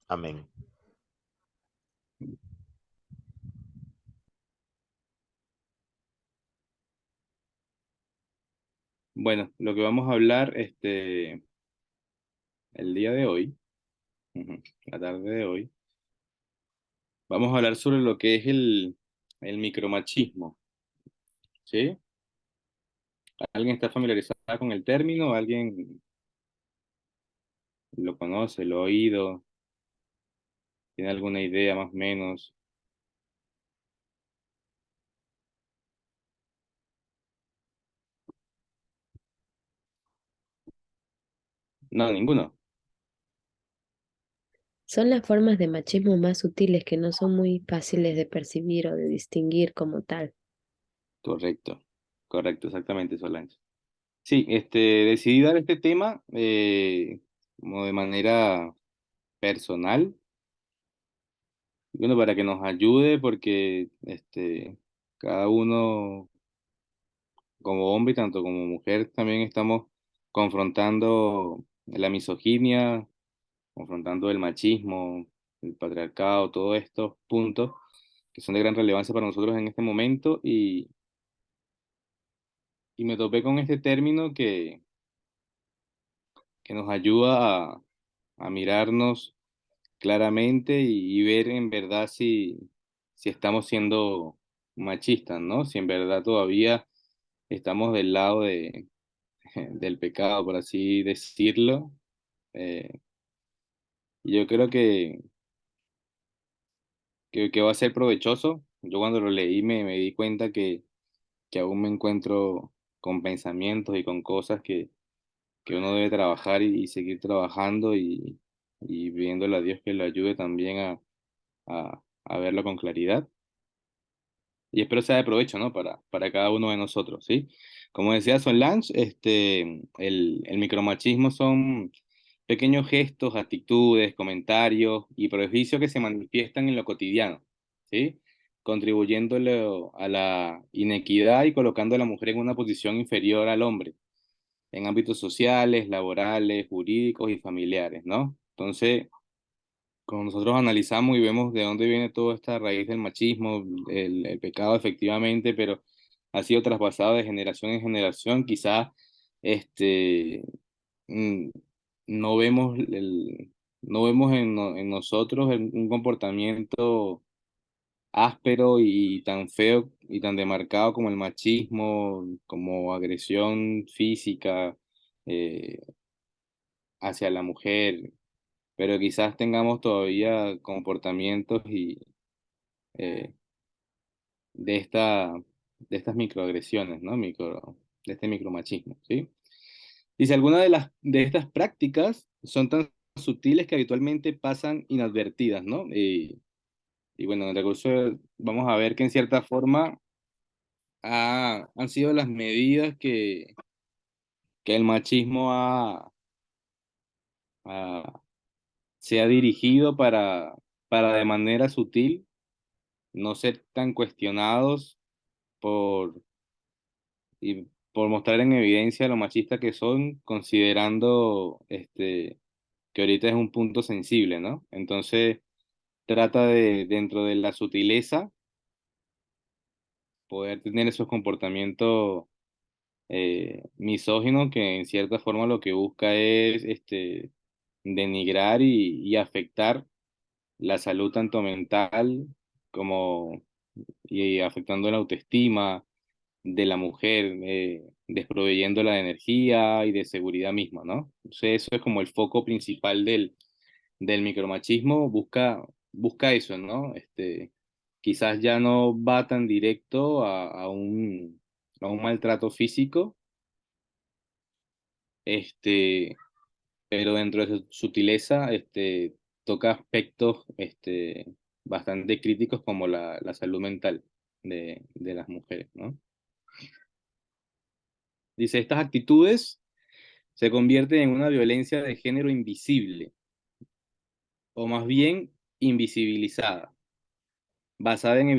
Amén. Bueno, lo que vamos a hablar el día de hoy, la tarde de hoy, vamos a hablar sobre lo que es el micromachismo, ¿sí? ¿Alguien está familiarizado con el término? ¿Alguien lo conoce, lo ha oído? ¿Tiene alguna idea más o menos? No, ninguno. Son las formas de machismo más sutiles que no son muy fáciles de percibir o de distinguir como tal. Correcto, correcto, exactamente, Solange. Sí, decidí dar este tema como de manera personal, bueno, para que nos ayude porque cada uno como hombre y tanto como mujer también estamos confrontando la misoginia, confrontando el machismo, el patriarcado, todos estos puntos que son de gran relevancia para nosotros en este momento y me topé con este término que nos ayuda a mirarnos claramente y ver en verdad si estamos siendo machistas, ¿no? Si en verdad todavía estamos del lado del pecado, por así decirlo. Yo creo que va a ser provechoso. Yo cuando lo leí me di cuenta que aún me encuentro con pensamientos y con cosas que uno debe trabajar y seguir trabajando y pidiéndole a Dios que lo ayude también a verlo con claridad. Y espero sea de provecho, ¿no? Para cada uno de nosotros, ¿sí? Como decía Solange, el micromachismo son pequeños gestos, actitudes, comentarios y prejuicios que se manifiestan en lo cotidiano, ¿sí? Contribuyéndole a la inequidad y colocando a la mujer en una posición inferior al hombre, en ámbitos sociales, laborales, jurídicos y familiares, ¿no? Entonces, cuando nosotros analizamos y vemos de dónde viene toda esta raíz del machismo, el pecado efectivamente, pero ha sido traspasado de generación en generación, quizás este, mm, no vemos, no vemos en nosotros un comportamiento áspero y tan feo y tan demarcado como el machismo, como agresión física eh, hacia la mujer, pero quizás tengamos todavía comportamientos eh, de de estas microagresiones, ¿no? De este micromachismo, ¿sí? Dice, algunas de estas prácticas son tan sutiles que habitualmente pasan inadvertidas, ¿no? Y bueno, en el recurso vamos a ver que en cierta forma han sido las medidas que el machismo ha- se ha dirigido para de manera sutil no ser tan cuestionados por, por mostrar en evidencia lo machista que son, considerando que ahorita es un punto sensible, ¿no? Entonces trata dentro de la sutileza, poder tener esos comportamientos misóginos que en cierta forma lo que busca es denigrar y afectar la salud tanto mental como y afectando la autoestima de la mujer, desproveyéndola de energía y de seguridad misma, ¿no? Entonces eso es como el foco principal del micromachismo, busca eso, ¿no? Quizás ya no va tan directo a un maltrato físico, este, pero dentro de su sutileza, toca aspectos, bastante críticos como la salud mental de las mujeres, ¿no? Dice, estas actitudes se convierten en una violencia de género invisible, o más bien invisibilizada, basada en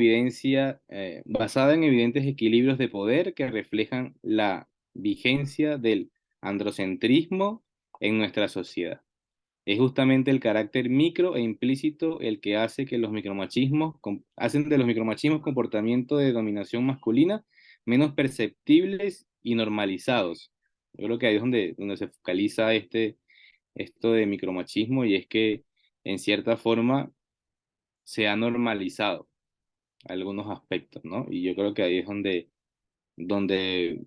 evidentes equilibrios de poder que reflejan la vigencia del androcentrismo en nuestra sociedad. Es justamente el carácter micro e implícito el que hace que los micromachismos, hacen de los micromachismos comportamiento de dominación masculina menos perceptibles y normalizados. Yo creo que ahí es donde se focaliza esto de micromachismo, y es que en cierta forma se ha normalizado algunos aspectos, ¿no? Y yo creo que ahí es donde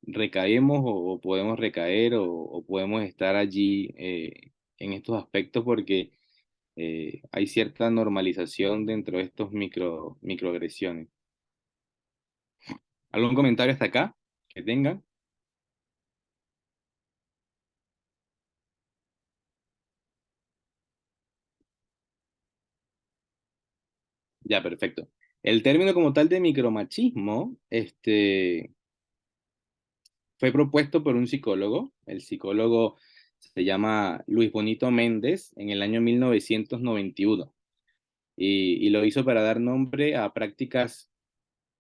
recaemos o podemos recaer o podemos estar allí en estos aspectos, porque hay cierta normalización dentro de estos microagresiones. ¿Algún comentario hasta acá que tengan? Ya, perfecto. El término como tal de micromachismo, fue propuesto por un psicólogo. El psicólogo se llama Luis Bonito Méndez en el año 1991, y lo hizo para dar nombre a prácticas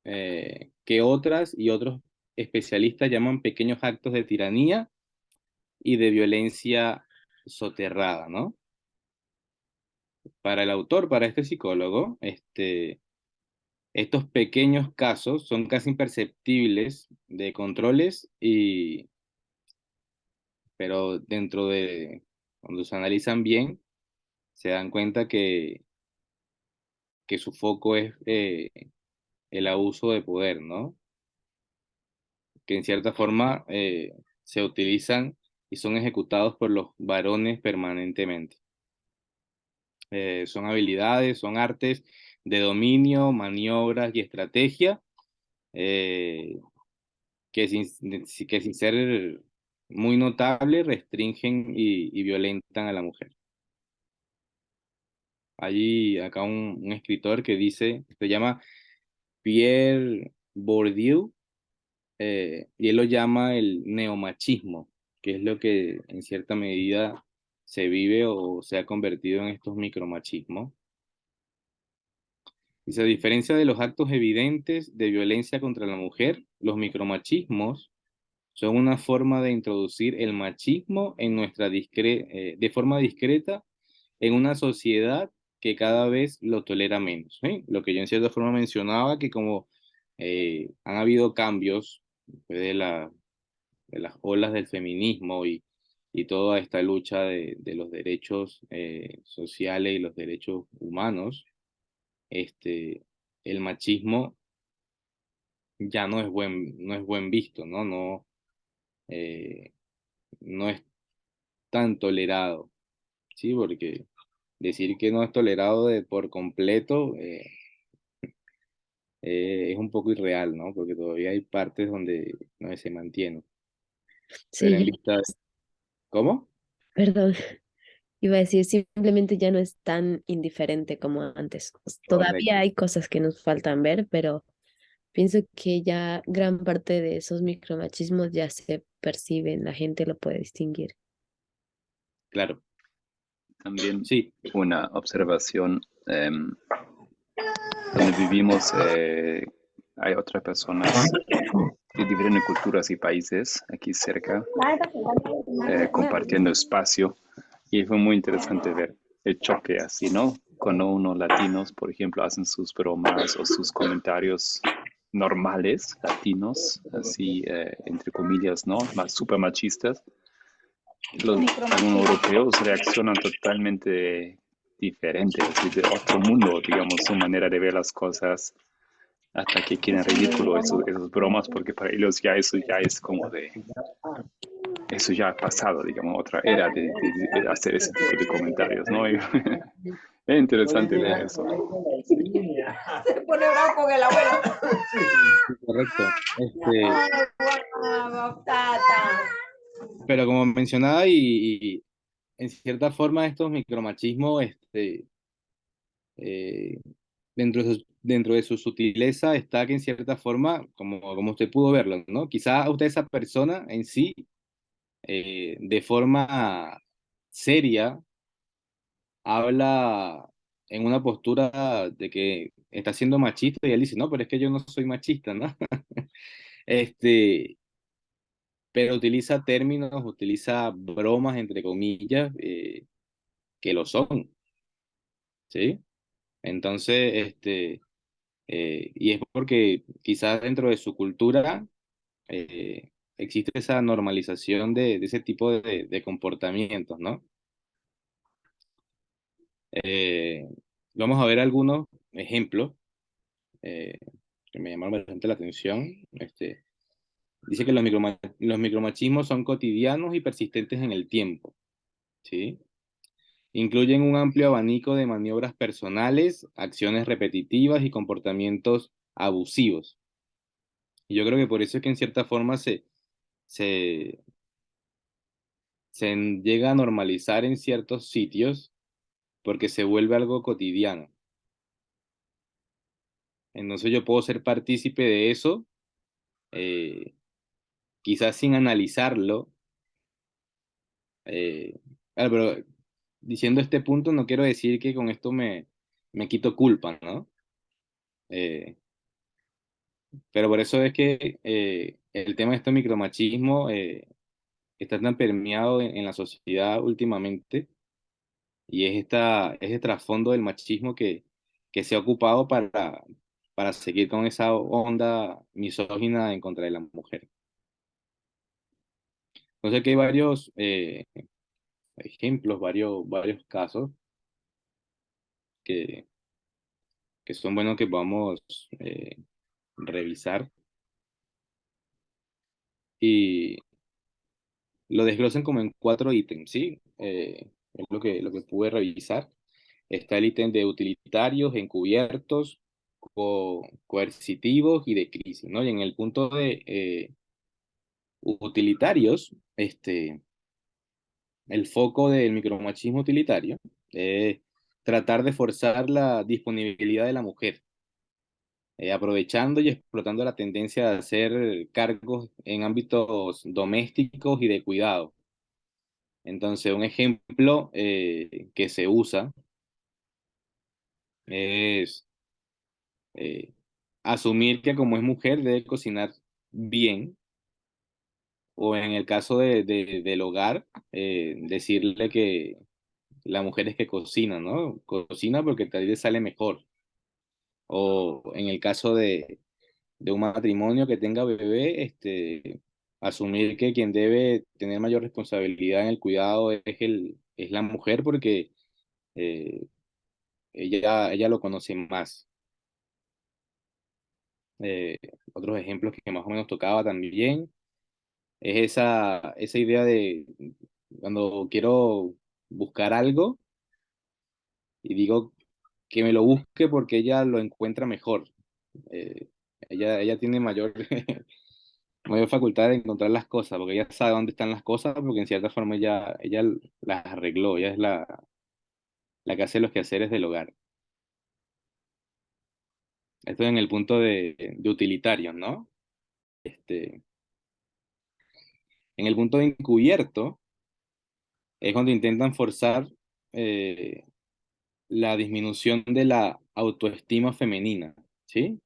que otras y otros especialistas llaman pequeños actos de tiranía y de violencia soterrada, ¿no? Para el autor, para este psicólogo, estos pequeños casos son casi imperceptibles de controles, pero cuando se analizan bien, se dan cuenta que su foco es el abuso de poder, ¿no? Que en cierta forma se utilizan y son ejecutados por los varones permanentemente. Son habilidades, son artes de dominio, maniobras y estrategia, eh, que sin ser muy notable restringen y violentan a la mujer. Hay acá un escritor que dice, se llama Pierre Bourdieu, y él lo llama el neomachismo, que es lo que en cierta medida se vive o se ha convertido en estos micromachismos. Dice, a diferencia de los actos evidentes de violencia contra la mujer, los micromachismos son una forma de introducir el machismo de forma discreta en una sociedad que cada vez lo tolera menos, ¿sí? Lo que yo en cierta forma mencionaba, que como han habido cambios después de las olas del feminismo y toda esta lucha de los derechos sociales y los derechos humanos, este, el machismo ya no es buen visto, ¿no? Eh, no es tan tolerado, ¿sí? Porque decir que no es tolerado por completo es un poco irreal, ¿no? Porque todavía hay partes donde no se mantiene. Pero Sí, en vista, ¿cómo? perdón, iba a decir, simplemente ya no es tan indiferente como antes. Todavía Correcto, hay cosas que nos faltan ver, pero pienso que ya gran parte de esos micromachismos ya se perciben, la gente lo puede distinguir. claro, También sí, una observación, donde vivimos, hay otras personas de diferentes culturas y países aquí cerca, compartiendo espacio, y fue muy interesante ver el choque así, ¿no? Cuando unos latinos, por ejemplo, hacen sus bromas o sus comentarios normales, latinos, así, entre comillas, ¿no? Más super machistas. Algunos europeos reaccionan totalmente diferente, así de otro mundo, digamos, su manera de ver las cosas, hasta que quieren ridículo esos bromas, porque para ellos ya eso ya es como de, eso ya ha pasado, digamos, otra era de hacer ese tipo de comentarios, ¿no? Y es interesante ver eso. Se pone bravo con el abuelo. sí, correcto. Vamos, tata. Pero como mencionaba, y en cierta forma estos micromachismos, eh, dentro de su sutileza está que en cierta forma, como usted pudo verlo, ¿no? Quizá usted, esa persona en sí, de forma seria, habla en una postura de que está siendo machista, y él dice, no, pero es que yo no soy machista, ¿no? Este, pero utiliza términos, utiliza bromas, entre comillas, que lo son, ¿sí? Entonces, y es porque quizás dentro de su cultura existe esa normalización de ese tipo de comportamientos, ¿no? Eh, Vamos a ver algunos ejemplos eh, que me llamaron bastante la atención. Dice que los micromachismos son cotidianos y persistentes en el tiempo, ¿sí? Incluyen un amplio abanico de maniobras personales, acciones repetitivas y comportamientos abusivos. Y yo creo que por eso es que en cierta forma se, se llega a normalizar en ciertos sitios porque se vuelve algo cotidiano. Entonces yo puedo ser partícipe de eso, eh, quizás sin analizarlo. Pero diciendo este punto no quiero decir que con esto me quito culpa, ¿no? Eh, pero por eso es que el tema de este micromachismo está tan permeado en la sociedad últimamente y es ese trasfondo del machismo que se ha ocupado para seguir con esa onda misógina en contra de la mujer. Entonces aquí hay varios ejemplos, varios casos que, que son buenos que podamos revisar y lo desglosan como en 4 ítems, ¿sí? Es lo que pude revisar. Está el ítem de utilitarios, encubiertos, coercitivos y de crisis, ¿no? Y en el punto de utilitarios, el foco del micromachismo utilitario es tratar de forzar la disponibilidad de la mujer, aprovechando y explotando la tendencia de hacer cargos en ámbitos domésticos y de cuidado. Entonces, un ejemplo que se usa es eh, asumir que como es mujer debe cocinar bien, o en el caso del hogar, decirle que la mujer es que cocina, ¿no? Cocina porque tal vez sale mejor. O en el caso de un matrimonio que tenga bebé, asumir que quien debe tener mayor responsabilidad en el cuidado es la mujer porque eh, ella lo conoce más. Eh, Otros ejemplos que más o menos tocaba también es esa idea de cuando quiero buscar algo y digo que me lo busque porque ella lo encuentra mejor. Eh, ella tiene mayor facultad de encontrar las cosas, porque ella sabe dónde están las cosas, porque en cierta forma ella las arregló, ella es la que hace los quehaceres del hogar. Esto en el punto de utilitarios, ¿no? Este, en el punto de encubierto es cuando intentan forzar eh, la disminución de la autoestima femenina, ¿sí?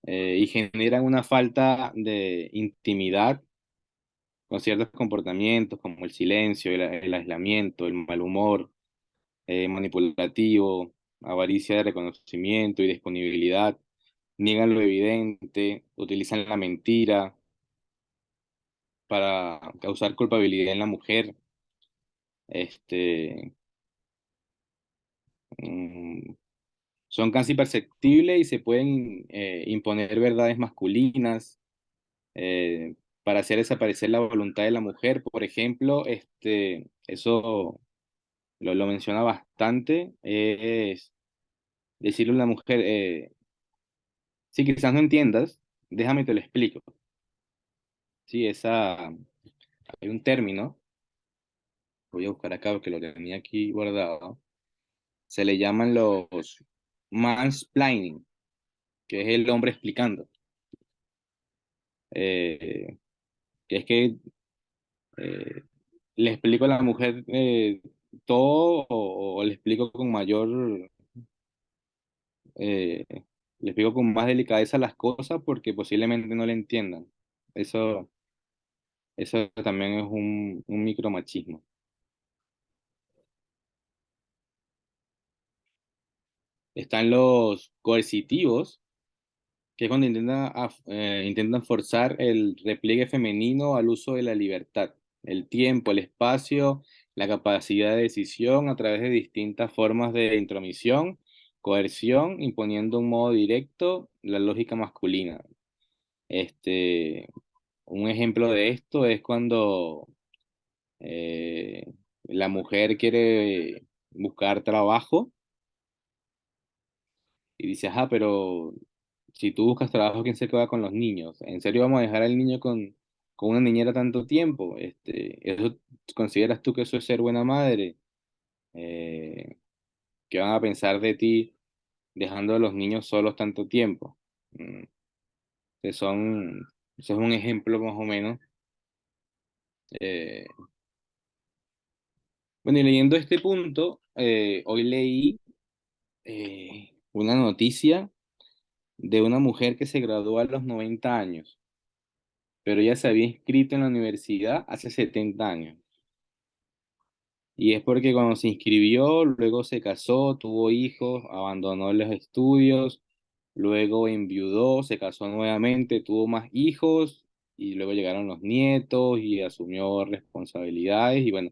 Y generan una falta de intimidad con ciertos comportamientos como el silencio, el aislamiento, el mal humor, manipulativo, avaricia de reconocimiento y disponibilidad, niegan lo evidente, utilizan la mentira para causar culpabilidad en la mujer, este, mm, son casi perceptibles y se pueden imponer verdades masculinas para hacer desaparecer la voluntad de la mujer. Por ejemplo, eso lo menciona bastante, es decirle a una mujer, si quizás no entiendas, déjame te lo explico. Sí, hay un término, voy a buscar acá porque lo tenía aquí guardado, se le llaman los mansplaining, que es el hombre explicando. Eh, que es que eh, le explico a la mujer todo o le explico con eh, le explico con más delicadeza las cosas porque posiblemente no le entiendan. Eso, eso también es un micromachismo. Están los coercitivos, que es cuando intentan forzar el repliegue femenino al uso de la libertad, el tiempo, el espacio, la capacidad de decisión a través de distintas formas de intromisión, coerción, imponiendo un modo directo la lógica masculina. Este, un ejemplo de esto es cuando eh, la mujer quiere buscar trabajo y dice, ajá, pero si tú buscas trabajo, ¿quién se queda con los niños? ¿En serio vamos a dejar al niño con una niñera tanto tiempo? ¿Eso consideras tú que eso es ser buena madre? Eh, ¿Qué van a pensar de ti dejando a los niños solos tanto tiempo? Mm, que son, Eso es un ejemplo más o menos. Eh, bueno, y leyendo este punto, hoy leí una noticia de una mujer que se graduó a los 90 años, pero ella se había inscrito en la universidad hace 70 años. Y es porque cuando se inscribió, luego se casó, tuvo hijos, abandonó los estudios, luego enviudó, se casó nuevamente, tuvo más hijos y luego llegaron los nietos y asumió responsabilidades. Y bueno,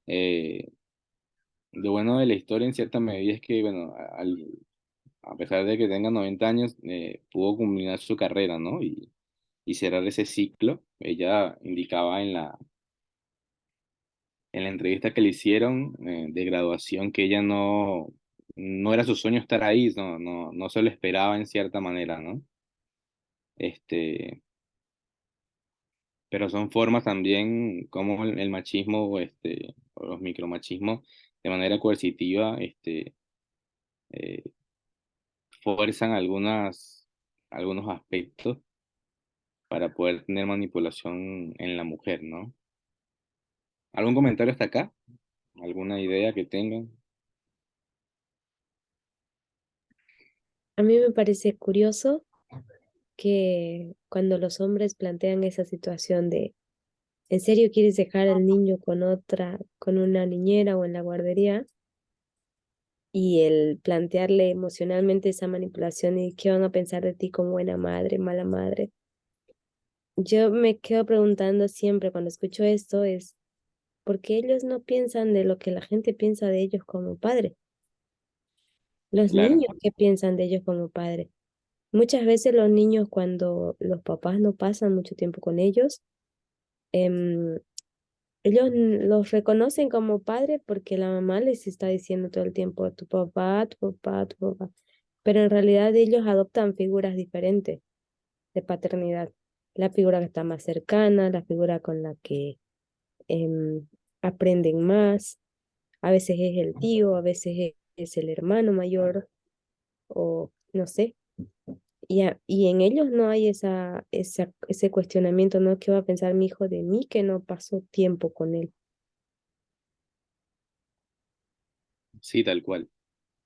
eh, lo bueno de la historia en cierta medida es que, bueno, a pesar de que tenga 90 años, pudo culminar su carrera, ¿no? Y cerrar ese ciclo. Ella indicaba en la entrevista que le hicieron de graduación que ella no era su sueño estar ahí, no se lo esperaba en cierta manera, ¿no? Este, pero son formas también como el machismo, o los micromachismos, de manera coercitiva, eh, fuerzan algunos aspectos para poder tener manipulación en la mujer, ¿no? ¿Algún comentario hasta acá? ¿Alguna idea que tengan? A mí me parece curioso que cuando los hombres plantean esa situación de, ¿en serio quieres dejar al niño con otra, con una niñera o en la guardería? Y el plantearle emocionalmente esa manipulación y qué van a pensar de ti como buena madre, mala madre. Yo me quedo preguntando siempre cuando escucho esto es, ¿por qué ellos no piensan de lo que la gente piensa de ellos como padre? Los Claro, niños, ¿qué piensan de ellos como padre? Muchas veces los niños cuando los papás no pasan mucho tiempo con ellos, em, ellos los reconocen como padre porque la mamá les está diciendo todo el tiempo, tu papá, tu papá, tu papá. Pero en realidad ellos adoptan figuras diferentes de paternidad. La figura que está más cercana, la figura con la que em, aprenden más. A veces es el tío, a veces es el hermano mayor o no sé. Y en ellos no hay ese cuestionamiento, ¿no? ¿Qué va a pensar mi hijo de mí que no pasó tiempo con él? sí, tal cual.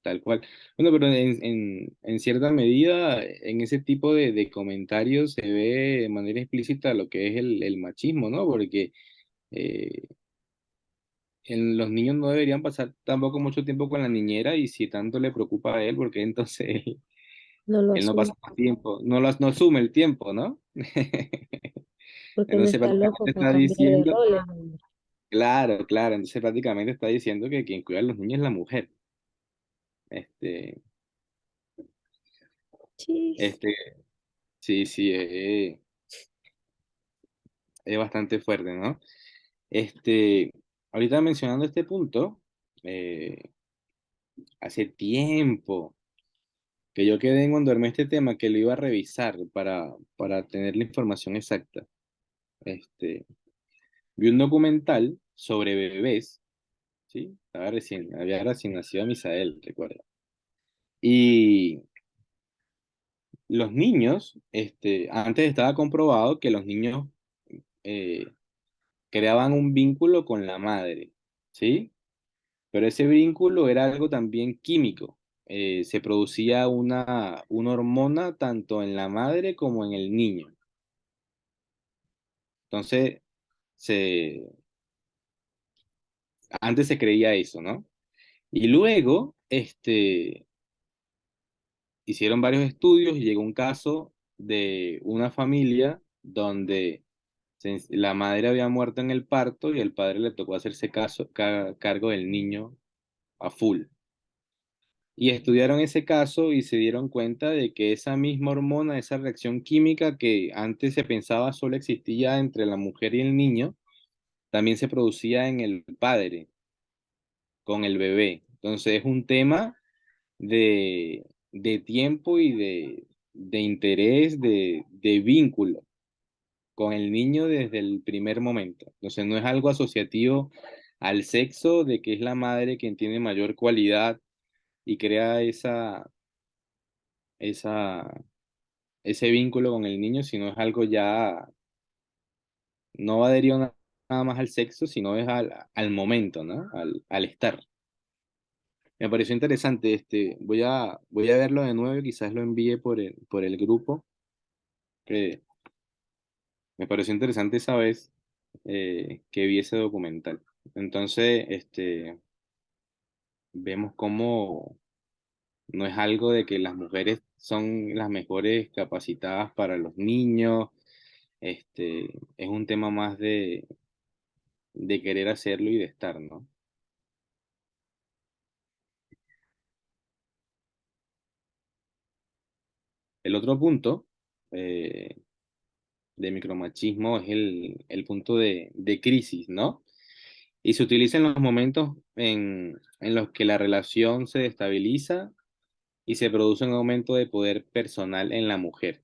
Tal cual. Bueno, pero en cierta medida, en ese tipo de comentarios se ve de manera explícita lo que es el machismo, ¿no? Porque eh, los niños no deberían pasar tampoco mucho tiempo con la niñera y si tanto le preocupa a él, porque entonces No lo él no pasa asume, más tiempo, no asume el tiempo, ¿no? porque no Entonces está loco prácticamente para está cambiar de diciendo, rol el hombre. claro, claro, entonces prácticamente está diciendo que quien cuida a los niños es la mujer. Este, Chis. este, sí, sí, es bastante fuerte, ¿no? Este, ahorita mencionando este punto, eh, hace tiempo que yo quedé en cuando armé este tema que lo iba a revisar para tener la información exacta. Este, Vi un documental sobre bebés, ¿sí? Había recién nacido Misael, recuerdo. Y los niños, antes estaba comprobado que los niños eh, creaban un vínculo con la madre, ¿sí? Pero ese vínculo era algo también químico. Se producía una hormona tanto en la madre como en el niño. Entonces, se, antes se creía eso, ¿no? Y luego, hicieron varios estudios y llegó un caso de una familia donde la madre había muerto en el parto y el padre le tocó hacerse cargo del niño a full. Y estudiaron ese caso y se dieron cuenta de que esa misma hormona, esa reacción química que antes se pensaba solo existía entre la mujer y el niño, también se producía en el padre con el bebé. Entonces es un tema de tiempo y de interés, de vínculo con el niño desde el primer momento. Entonces no es algo asociativo al sexo, de que es la madre quien tiene mayor cualidad y crea esa, ese vínculo con el niño, sino es algo ya, no va adherido nada más al sexo, sino es al momento, ¿no? Al estar. Me pareció interesante, voy a verlo de nuevo, quizás lo envíe por el grupo, que me pareció interesante esa vez que vi ese documental. Entonces, vemos cómo no es algo de que las mujeres son las mejores capacitadas para los niños, es un tema más de querer hacerlo y de estar, ¿no? El otro punto eh, de micromachismo es el punto de crisis, ¿no? Y se utiliza en los momentos en los que la relación se destabiliza y se produce un aumento de poder personal en la mujer.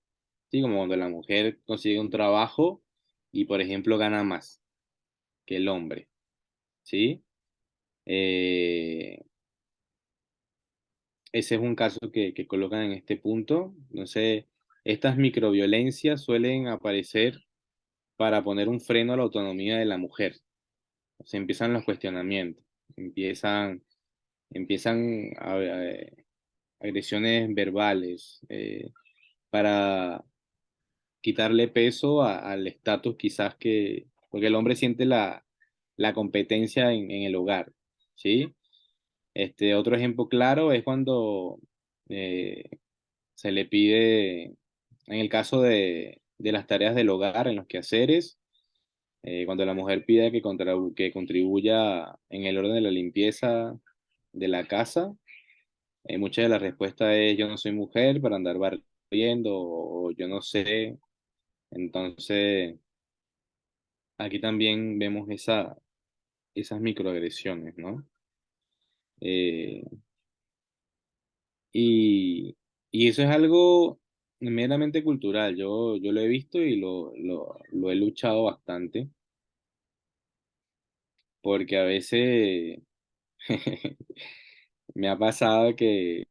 ¿Sí? Como cuando la mujer consigue un trabajo y, por ejemplo, gana más que el hombre. ¿Sí? Eh, Ese es un caso que colocan en este punto. Entonces, estas microviolencias suelen aparecer para poner un freno a la autonomía de la mujer. Se empiezan los cuestionamientos, empiezan agresiones verbales para quitarle peso al estatus quizás porque el hombre siente la competencia en el hogar, ¿sí? Otro ejemplo claro es cuando eh, se le pide, en el caso de las tareas del hogar, en los quehaceres, cuando la mujer pide que contribuya en el orden de la limpieza de la casa, muchas de las respuestas es yo no soy mujer para andar barriendo o yo no sé. Entonces, aquí también vemos esas microagresiones, ¿no? Eh, y, y eso es algo meramente cultural. Yo lo he visto y lo he luchado bastante, porque a veces me ha pasado que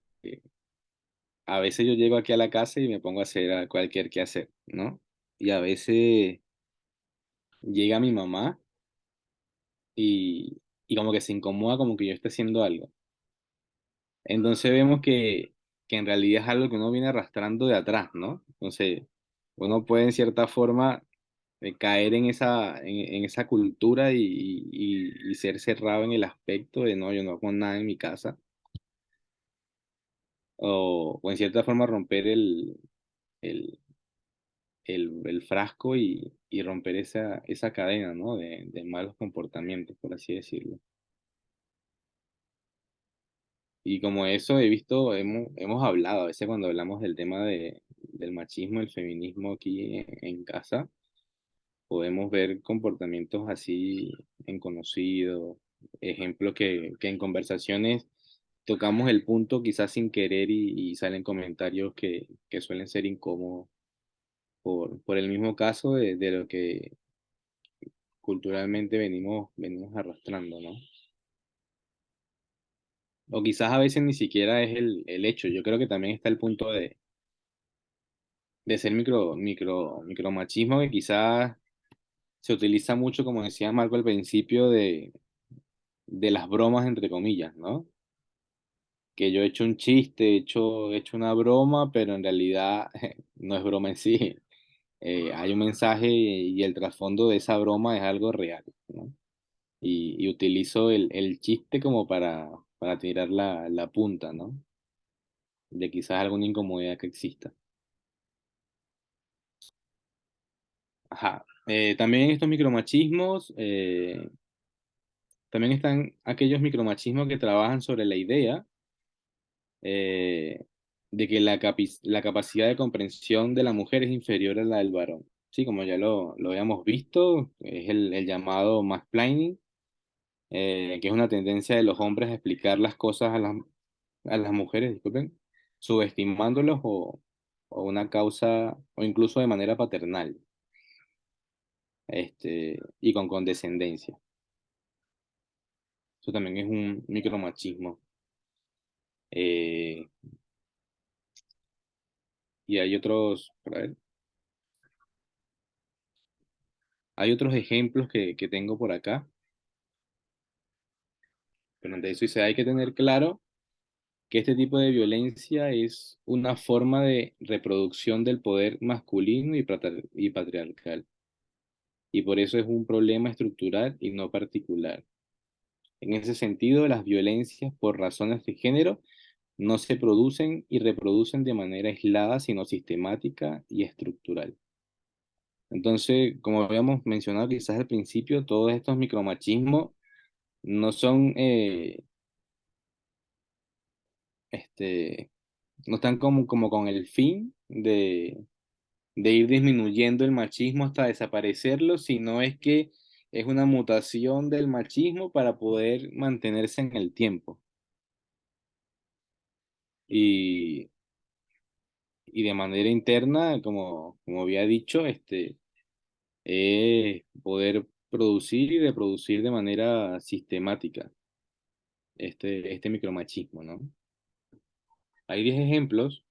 a veces yo llego aquí a la casa y me pongo a hacer cualquier quehacer, ¿no? Y a veces llega mi mamá y como que se incomoda como que yo esté haciendo algo. Entonces vemos que en realidad es algo que uno viene arrastrando de atrás, ¿no? Entonces, uno puede en cierta forma caer en esa cultura y ser cerrado en el aspecto de no, yo no hago nada en mi casa, o en cierta forma romper el, el frasco y romper esa cadena, ¿no? De malos comportamientos, por así decirlo. Y como eso he visto, hemos hablado a veces cuando hablamos del tema del machismo, el feminismo aquí en casa, podemos ver comportamientos así en conocidos, ejemplos que en conversaciones tocamos el punto quizás sin querer y salen comentarios que suelen ser incómodos por el mismo caso de lo que culturalmente venimos arrastrando, ¿no? O quizás a veces ni siquiera es el hecho. Yo creo que también está el punto de ser micromachismo que quizás se utiliza mucho, como decía Marco al principio, de las bromas entre comillas, ¿no? Que yo he hecho un chiste, he hecho una broma, pero en realidad no es broma en sí. Hay un mensaje y el trasfondo de esa broma es algo real, ¿no? Y utilizo el chiste como para tirar la punta, ¿no? de quizás alguna incomodidad que exista. Ajá. También estos micromachismos, también están aquellos micromachismos que trabajan sobre la idea eh, de que la capacidad de comprensión de la mujer es inferior a la del varón. Sí, como ya lo habíamos visto, es el llamado mansplaining, que es una tendencia de los hombres a explicar las cosas a las mujeres, disculpen, subestimándolos o una causa, o incluso de manera paternal, y con condescendencia. Eso también es un micromachismo. Eh, y hay otros, a ver, hay otros ejemplos que tengo por acá. Pero ante eso dice, hay que tener claro que este tipo de violencia es una forma de reproducción del poder masculino y patriarcal. Y por eso es un problema estructural y no particular. En ese sentido, las violencias por razones de género no se producen y reproducen de manera aislada, sino sistemática y estructural. Entonces, como habíamos mencionado quizás al principio, todos estos micromachismos no son, este, no están como con el fin de ir disminuyendo el machismo hasta desaparecerlo, sino es que es una mutación del machismo para poder mantenerse en el tiempo. Y, y de manera interna, como había dicho, es poder producir y reproducir de manera sistemática este micromachismo, ¿no? Hay 10 ejemplos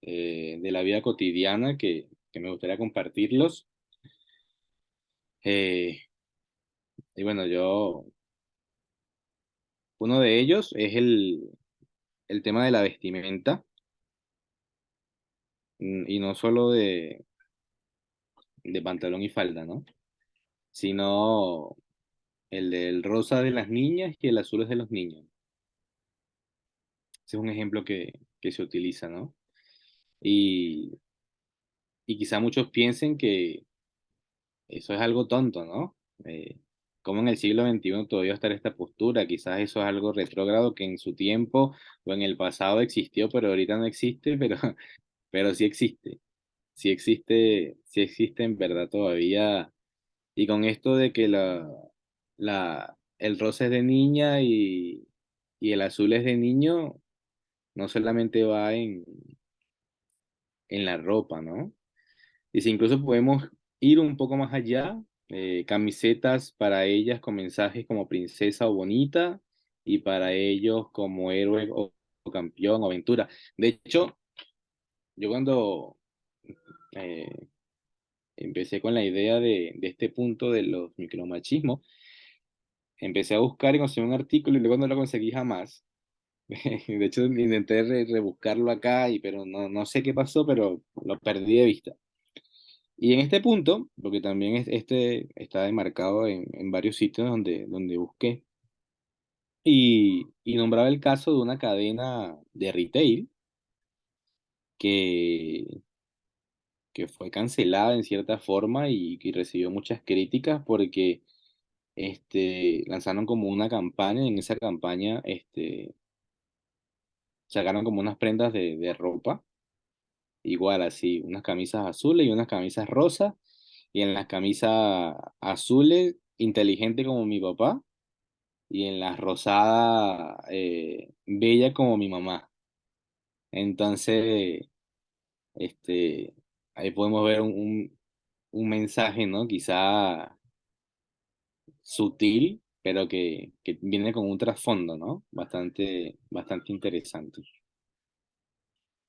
de la vida cotidiana que me gustaría compartirlos. Eh, y bueno, uno de ellos es el tema de la vestimenta, y no solo de pantalón y falda, ¿no? Sino el del rosa de las niñas y el azul es de los niños. Ese es un ejemplo que se utiliza, ¿no? Y, y quizá muchos piensen que eso es algo tonto, ¿no? Como en el siglo XXI todavía estar esta postura, quizás eso es algo retrógrado que en su tiempo o en el pasado existió, pero ahorita no existe, pero sí existe. Sí existe en verdad todavía. Y con esto de que el rosa es de niña y el azul es de niño, no solamente va en la ropa, ¿no? Y si incluso podemos ir un poco más allá, camisetas para ellas con mensajes como princesa o bonita, y para ellos como héroe o campeón o aventura. De hecho, yo cuando eh, empecé con la idea de este punto de los micromachismos, empecé a buscar y conseguí un artículo y luego no lo conseguí jamás. De hecho, intenté rebuscarlo acá, pero no sé qué pasó, pero lo perdí de vista. Y en este punto, porque también está enmarcado en varios sitios donde busqué, y nombraba el caso de una cadena de retail que, que fue cancelada en cierta forma y que recibió muchas críticas porque lanzaron como una campaña, y en esa campaña sacaron como unas prendas de ropa, igual así, unas camisas azules y unas camisas rosas, y en las camisas azules, inteligente como mi papá, y en las rosadas, bella como mi mamá. Entonces, este, ahí podemos ver un mensaje, ¿no? Quizá sutil, pero que viene con un trasfondo, ¿no? Bastante interesante.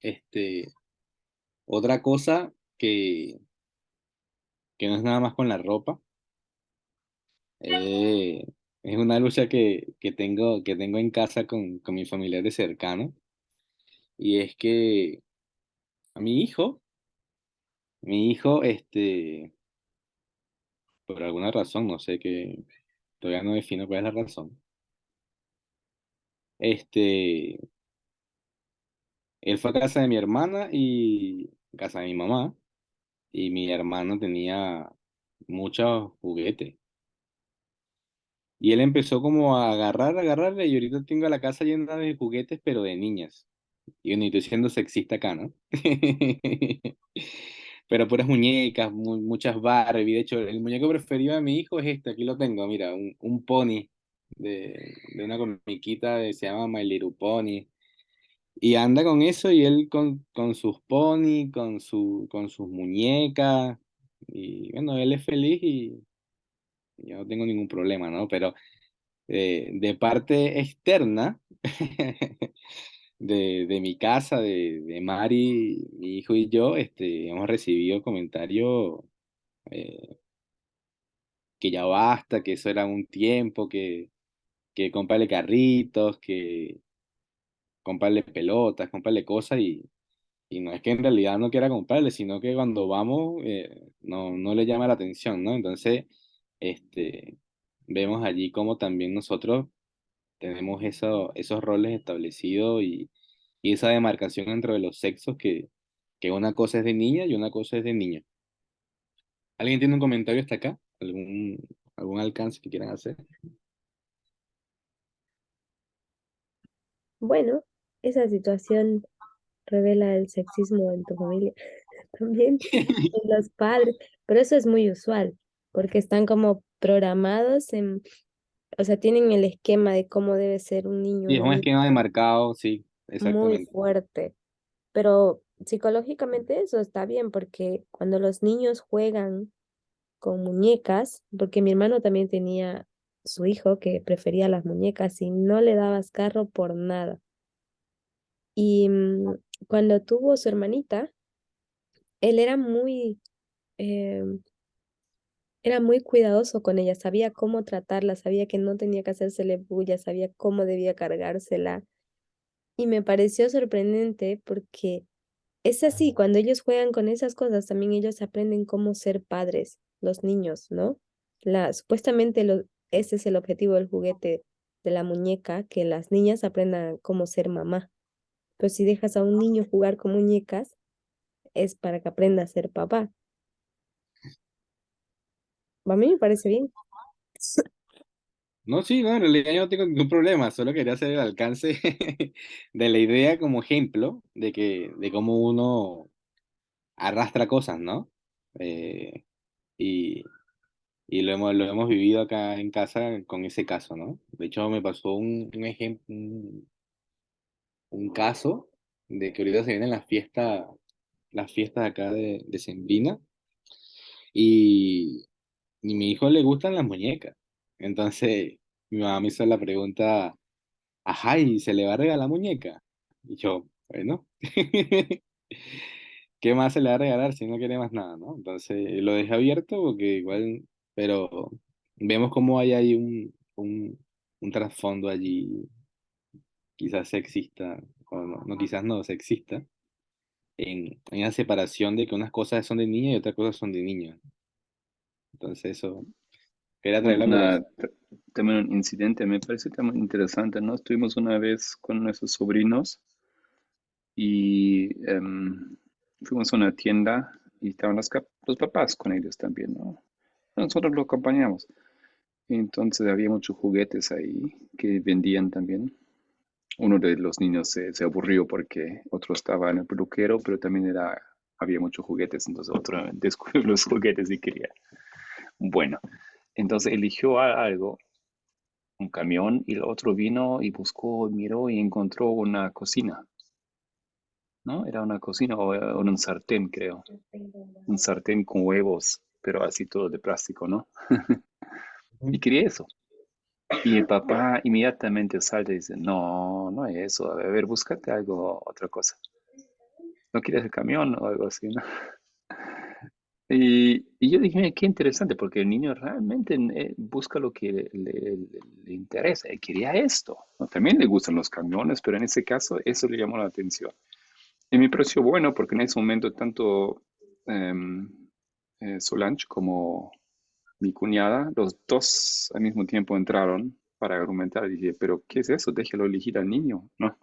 Este, otra cosa que no es nada más con la ropa, eh, es una lucha que tengo en casa con mis familiares cercanos, y es que a mi hijo, por alguna razón, no sé qué, todavía no defino cuál es la razón, este, Él fue a casa de mi hermana y casa de mi mamá, y mi hermano tenía muchos juguetes. Y él empezó como a agarrarle, y ahorita tengo la casa llena de juguetes, pero de niñas. Y yo ni estoy siendo sexista acá, ¿no? Pero puras muñecas, muchas Barbie. De hecho, el muñeco preferido de mi hijo es este, aquí lo tengo, mira, un pony de una comiquita se llama My Little Pony. Y anda con eso y él con sus pony, con sus muñecas. Y bueno, él es feliz y yo no tengo ningún problema, ¿no? Pero de parte externa, de mi casa, de Mari, mi hijo y yo, hemos recibido comentarios eh, que ya basta, que eso era un tiempo, que comprarle carritos, que comprarle pelotas, comprarle cosas y no es que en realidad no quiera comprarle, sino que cuando vamos no le llama la atención, ¿no? Entonces, este, vemos allí como también nosotros tenemos esos roles establecidos y esa demarcación entre los sexos que una cosa es de niña y una cosa es de niño. ¿Alguien tiene un comentario hasta acá? ¿Algún alcance que quieran hacer? Bueno, esa situación revela el sexismo en tu familia también, en los padres, pero eso es muy usual, porque están como programados en, o sea, tienen el esquema de cómo debe ser un niño, Sí, es una un niña esquema demarcado, sí, muy exactamente. fuerte, pero psicológicamente eso está bien, porque cuando los niños juegan con muñecas, porque mi hermano también tenía su hijo que prefería las muñecas y no le dabas carro por nada. Y cuando tuvo su hermanita, él eh, era muy cuidadoso con ella, sabía cómo tratarla, sabía que no tenía que hacérsele bulla, sabía cómo debía cargársela. Y me pareció sorprendente porque es así, cuando ellos juegan con esas cosas, también ellos aprenden cómo ser padres, los niños, ¿no? Supuestamente ese es el objetivo del juguete de la muñeca, que las niñas aprendan cómo ser mamá. Pero si dejas a un niño jugar con muñecas, es para que aprenda a ser papá. A mí me parece bien. No, sí, no, en realidad yo no tengo ningún problema, solo quería hacer el alcance de la idea como ejemplo de cómo uno arrastra cosas, ¿no? Eh, y, y lo hemos vivido acá en casa con ese caso, ¿no? De hecho, me pasó un ejemplo, un caso de que ahorita se vienen las fiestas acá de Sembrina, y, y mi hijo le gustan las muñecas. Entonces, mi mamá me hizo la pregunta, ajá, ¿y se le va a regalar muñeca? Y yo, bueno, ¿qué más se le va a regalar si no quiere más nada, ¿no? Entonces lo dejé abierto porque igual, pero vemos cómo hay ahí un trasfondo allí, quizás sexista, o no, quizás no, sexista, en la separación de que unas cosas son de niña y otras cosas son de niños. Entonces eso, quería traerlo a colación. También un incidente, me parece también interesante, ¿no? Estuvimos una vez con nuestros sobrinos y fuimos a una tienda y estaban los papás con ellos también, ¿no? Nosotros los acompañamos. Entonces había muchos juguetes ahí que vendían también. Uno de los niños se aburrió porque otro estaba en el peluquero, pero también había muchos juguetes, entonces otro descubrió los juguetes y quería. Bueno, entonces eligió algo, un camión, y el otro vino y buscó, miró y encontró una cocina, ¿no? Era una cocina o un sartén, creo. Un sartén con huevos, pero así todo de plástico, ¿no? Y quería eso. Y el papá inmediatamente salta y dice, no, no es eso, a ver, búscate algo, otra cosa. ¿No quieres el camión o algo así, no? Y yo dije, "Mira, qué interesante, porque el niño realmente busca lo que le interesa. Él quería esto, ¿no? También le gustan los camiones, pero en ese caso eso le llamó la atención. Y me pareció bueno porque en ese momento tanto em, Solange como mi cuñada, los dos al mismo tiempo entraron para argumentar. Y dije, pero ¿qué es eso? Déjelo elegir al niño, ¿no?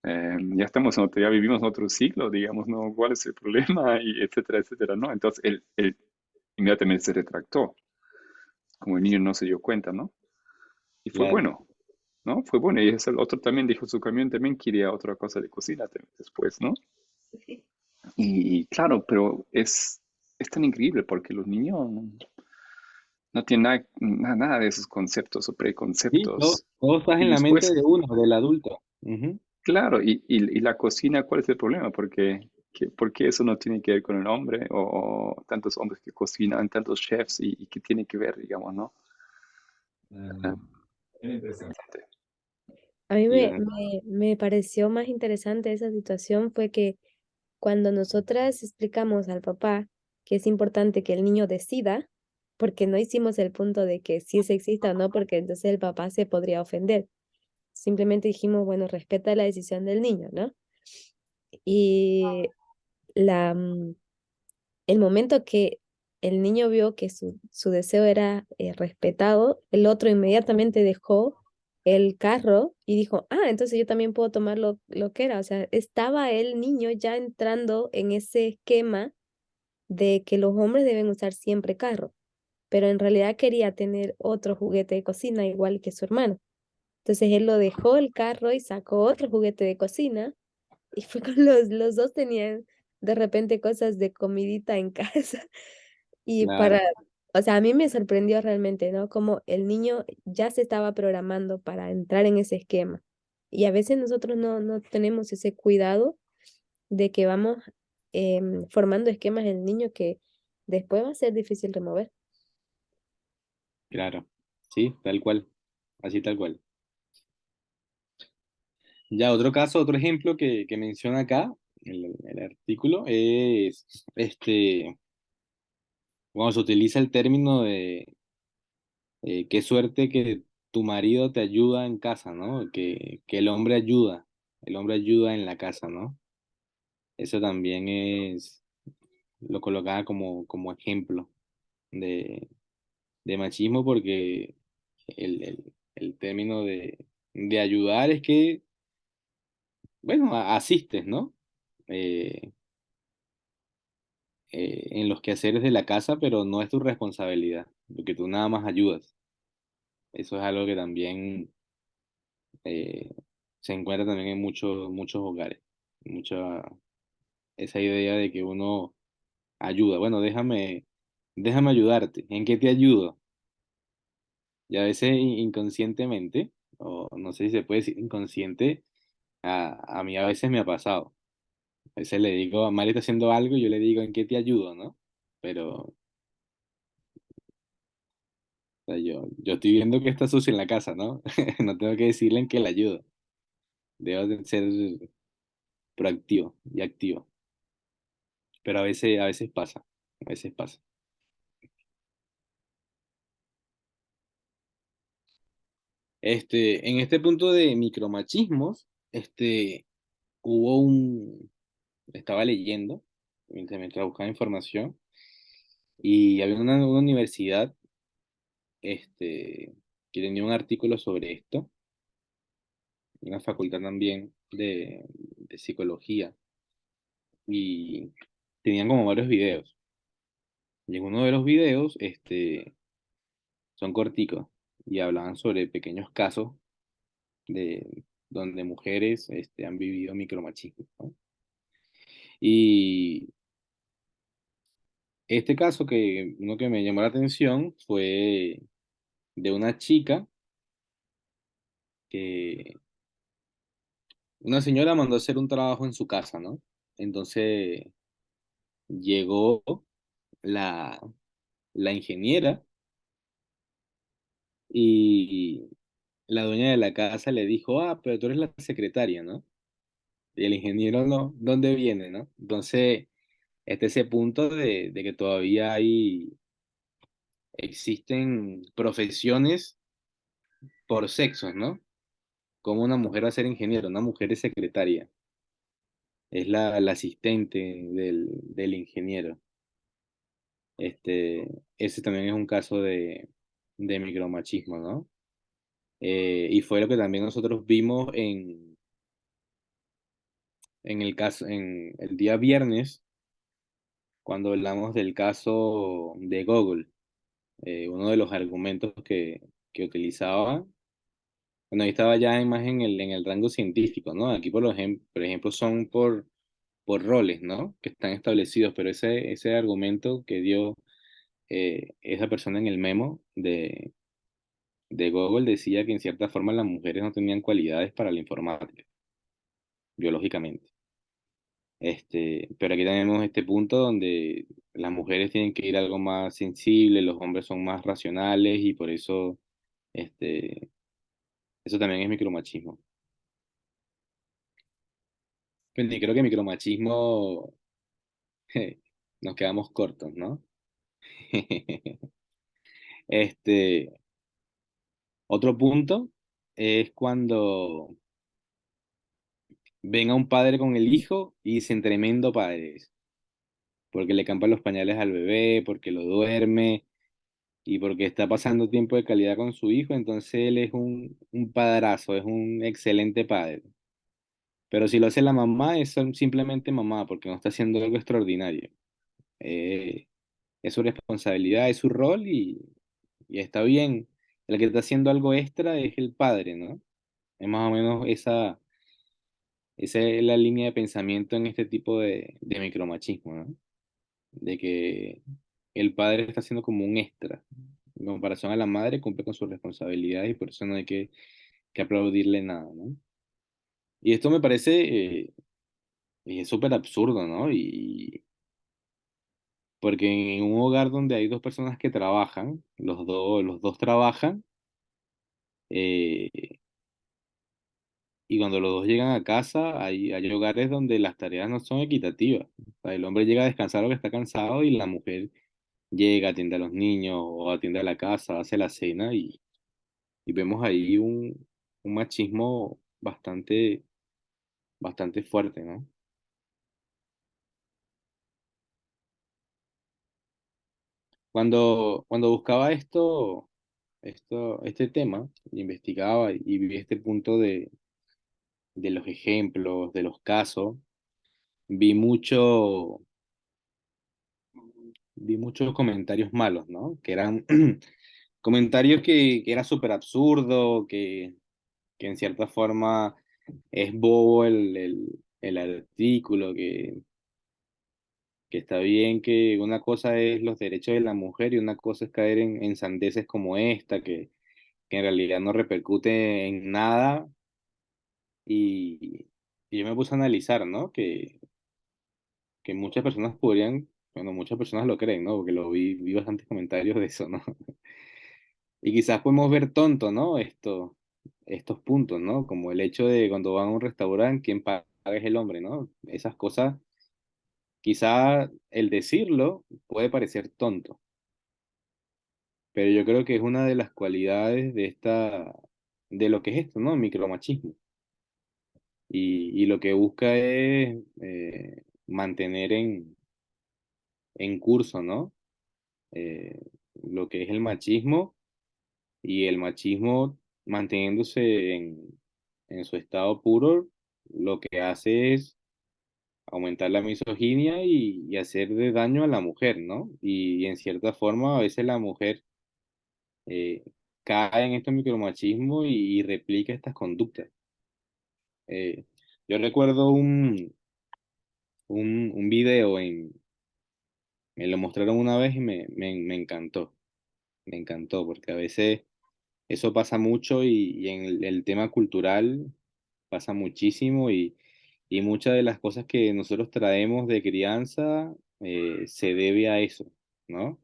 Ya estamos ya vivimos en otro siglo, digamos, ¿no? ¿Cuál es el problema? Y etcétera, etcétera, ¿no? Entonces él inmediatamente se retractó, como el niño no se dio cuenta, ¿no? Y fue Claro, bueno, ¿no? Fue bueno. Y el otro también dijo, su camión también quería otra cosa de cocina después, ¿no? Y claro, pero es tan increíble porque los niños no tienen nada de esos conceptos o sí, preconceptos. todo estás Y en la mente después, de uno, del adulto. Ujú. claro, y la cocina, ¿cuál es el problema? Porque, ¿por qué eso no tiene que ver con el hombre o tantos hombres que cocinan, tantos chefs y qué tiene que ver, digamos, ¿no? Ah, interesante. A mí Sí, bastante. me pareció más interesante esa situación fue que cuando nosotras explicamos al papá que es importante que el niño decida, porque no hicimos el punto de que si es sexista o no, porque entonces el papá se podría ofender. Simplemente dijimos, bueno, respeta la decisión del niño, ¿no? Y la, el momento que el niño vio que su deseo era respetado, el otro inmediatamente dejó el carro y dijo, ah, entonces yo también puedo tomar lo que era. O sea, estaba el niño ya entrando en ese esquema de que los hombres deben usar siempre carro, pero en realidad quería tener otro juguete de cocina igual que su hermano. Entonces él lo dejó el carro y sacó otro juguete de cocina y fue con los dos tenían de repente cosas de comidita en casa. Y Claro, o sea, a mí me sorprendió realmente, ¿no? Como el niño ya se estaba programando para entrar en ese esquema. Y a veces nosotros no tenemos ese cuidado de que vamos formando esquemas en el niño que después va a ser difícil remover. claro. Sí, tal cual. Así tal cual. Ya, otro caso, otro ejemplo que menciona acá, el artículo, es cuando se utiliza el término de qué suerte que tu marido te ayuda en casa, ¿no? Que el hombre ayuda en la casa, ¿no? Eso también lo colocaba como ejemplo de, de machismo porque el término de ayudar es que, bueno, asistes, ¿no? Eh, en los quehaceres de la casa, pero no es tu responsabilidad, porque tú nada más ayudas. Eso es algo que también eh, se encuentra también en muchos hogares. Mucha, esa idea de que uno ayuda. Bueno, déjame ayudarte. ¿En qué te ayudo? Y a veces inconscientemente, o no sé si se puede decir inconsciente, a mí a veces me ha pasado. A veces le digo, Mari está haciendo algo y yo le digo, ¿en qué te ayudo, no? Pero o sea, yo estoy viendo que está sucio en la casa, ¿no? No tengo que decirle en qué le ayudo. Debo de ser proactivo y activo. Pero a veces pasa. A veces pasa. En este punto de micromachismos, hubo estaba leyendo mientras buscaba información y había una universidad, que tenía un artículo sobre esto, una facultad también de psicología y tenían como varios videos. Y en uno de los videos, son corticos y hablaban sobre pequeños casos de donde mujeres, han vivido micromachismo, ¿no? Y este caso uno que me llamó la atención fue de una chica que una señora mandó a hacer un trabajo en su casa, ¿no? Entonces llegó la, la ingeniera y la dueña de la casa le dijo, ah, pero tú eres la secretaria, ¿no? Y el ingeniero no, ¿dónde viene, no? Entonces, ese punto de que todavía existen profesiones por sexos, ¿no? Como una mujer va a ser ingeniero, una mujer es secretaria, es la asistente del ingeniero. Ese también es un caso de micromachismo, ¿no? Y fue lo que también nosotros vimos en el caso, en el día viernes, cuando hablamos del caso de Google, uno de los argumentos que utilizaba, bueno, ahí estaba ya más en el rango científico, ¿no? Aquí, por ejemplo, son por roles, ¿no? Que están establecidos, pero ese argumento que dio esa persona en el memo de Google decía que en cierta forma las mujeres no tenían cualidades para la informática, biológicamente. Pero aquí tenemos este punto donde las mujeres tienen que ir a algo más sensible, los hombres son más racionales y por eso este, eso también es micromachismo. Pero creo que micromachismo nos quedamos cortos, ¿no? Este, otro punto es cuando ven a un padre con el hijo y dicen tremendo padre, porque le campan los pañales al bebé, porque lo duerme y porque está pasando tiempo de calidad con su hijo, entonces él es un padrazo, es un excelente padre. Pero si lo hace la mamá, es simplemente mamá, porque no está haciendo algo extraordinario. Eh, es su responsabilidad, es su rol y está bien. El que está haciendo algo extra es el padre, ¿no? Es más o menos esa es la línea de pensamiento en este tipo de micromachismo, ¿no? De que el padre está haciendo como un extra. En comparación a la madre, cumple con sus responsabilidades y por eso no hay que aplaudirle nada, ¿no? Y esto me parece súper absurdo, ¿no? Y porque en un hogar donde hay dos personas que trabajan, los dos trabajan, eh, y cuando los dos llegan a casa, hay hogares donde las tareas no son equitativas. O sea, el hombre llega a descansar lo que está cansado y la mujer llega, atiende a los niños o atiende a la casa, hace la cena y vemos ahí un machismo bastante fuerte, ¿no? Cuando buscaba este tema, investigaba y vi este punto de los ejemplos, de los casos, vi mucho, vi muchos comentarios malos, ¿no? Que eran comentarios que era súper absurdo, que en cierta forma es bobo el artículo, que está bien que una cosa es los derechos de la mujer y una cosa es caer en sandeces como esta, que en realidad no repercute en nada. Y yo me puse a analizar, ¿no? Que muchas personas podrían, bueno, muchas personas lo creen, ¿no? Porque vi bastantes comentarios de eso, ¿no? Y quizás podemos ver tonto, ¿no? Estos puntos, ¿no? Como el hecho de cuando van a un restaurante, quien paga es el hombre, ¿no? Esas cosas, quizá el decirlo puede parecer tonto, pero yo creo que es una de las cualidades de lo que es esto, ¿no? Micromachismo. Y lo que busca es mantener en curso, ¿no? Eh, lo que es el machismo y el machismo manteniéndose en su estado puro, lo que hace es aumentar la misoginia y hacer de daño a la mujer, ¿no? Y en cierta forma a veces la mujer eh, cae en estos micromachismos y replica estas conductas. Yo recuerdo un video me lo mostraron una vez y me encantó, porque a veces eso pasa mucho y en el tema cultural pasa muchísimo y muchas de las cosas que nosotros traemos de crianza se debe a eso, ¿no?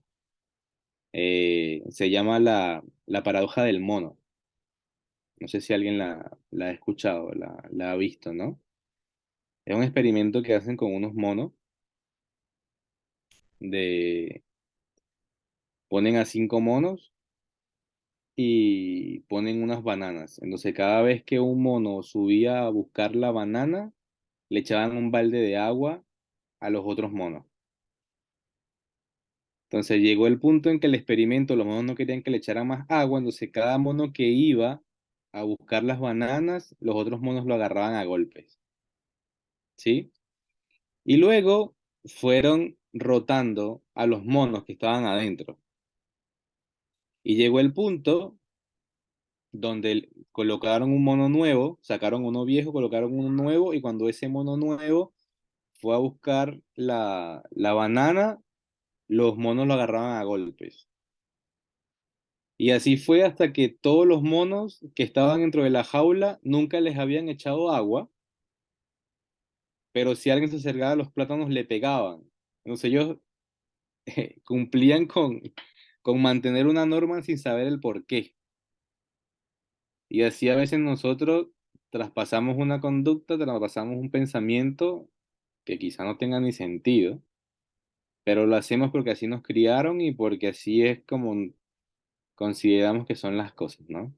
Se llama la paradoja del mono. No sé si alguien la ha escuchado, la ha visto, ¿no? Es un experimento que hacen con unos monos de ponen a 5 monos y ponen unas bananas. Entonces, cada vez que un mono subía a buscar la banana, le echaban un balde de agua a los otros monos. Entonces, llegó el punto en que el experimento, los monos no querían que le echaran más agua, entonces cada mono que iba a buscar las bananas, los otros monos lo agarraban a golpes. ¿sí? Y luego fueron rotando a los monos que estaban adentro. Y llegó el punto donde colocaron un mono nuevo, sacaron uno viejo, colocaron uno nuevo, y cuando ese mono nuevo fue a buscar la banana, los monos lo agarraban a golpes. Y así fue hasta que todos los monos que estaban dentro de la jaula nunca les habían echado agua, pero si alguien se acercaba a los plátanos le pegaban. Entonces ellos cumplían con mantener una norma sin saber el por qué. Y así a veces nosotros traspasamos una conducta, traspasamos un pensamiento que quizá no tenga ni sentido, pero lo hacemos porque así nos criaron y porque así es como consideramos que son las cosas, ¿no?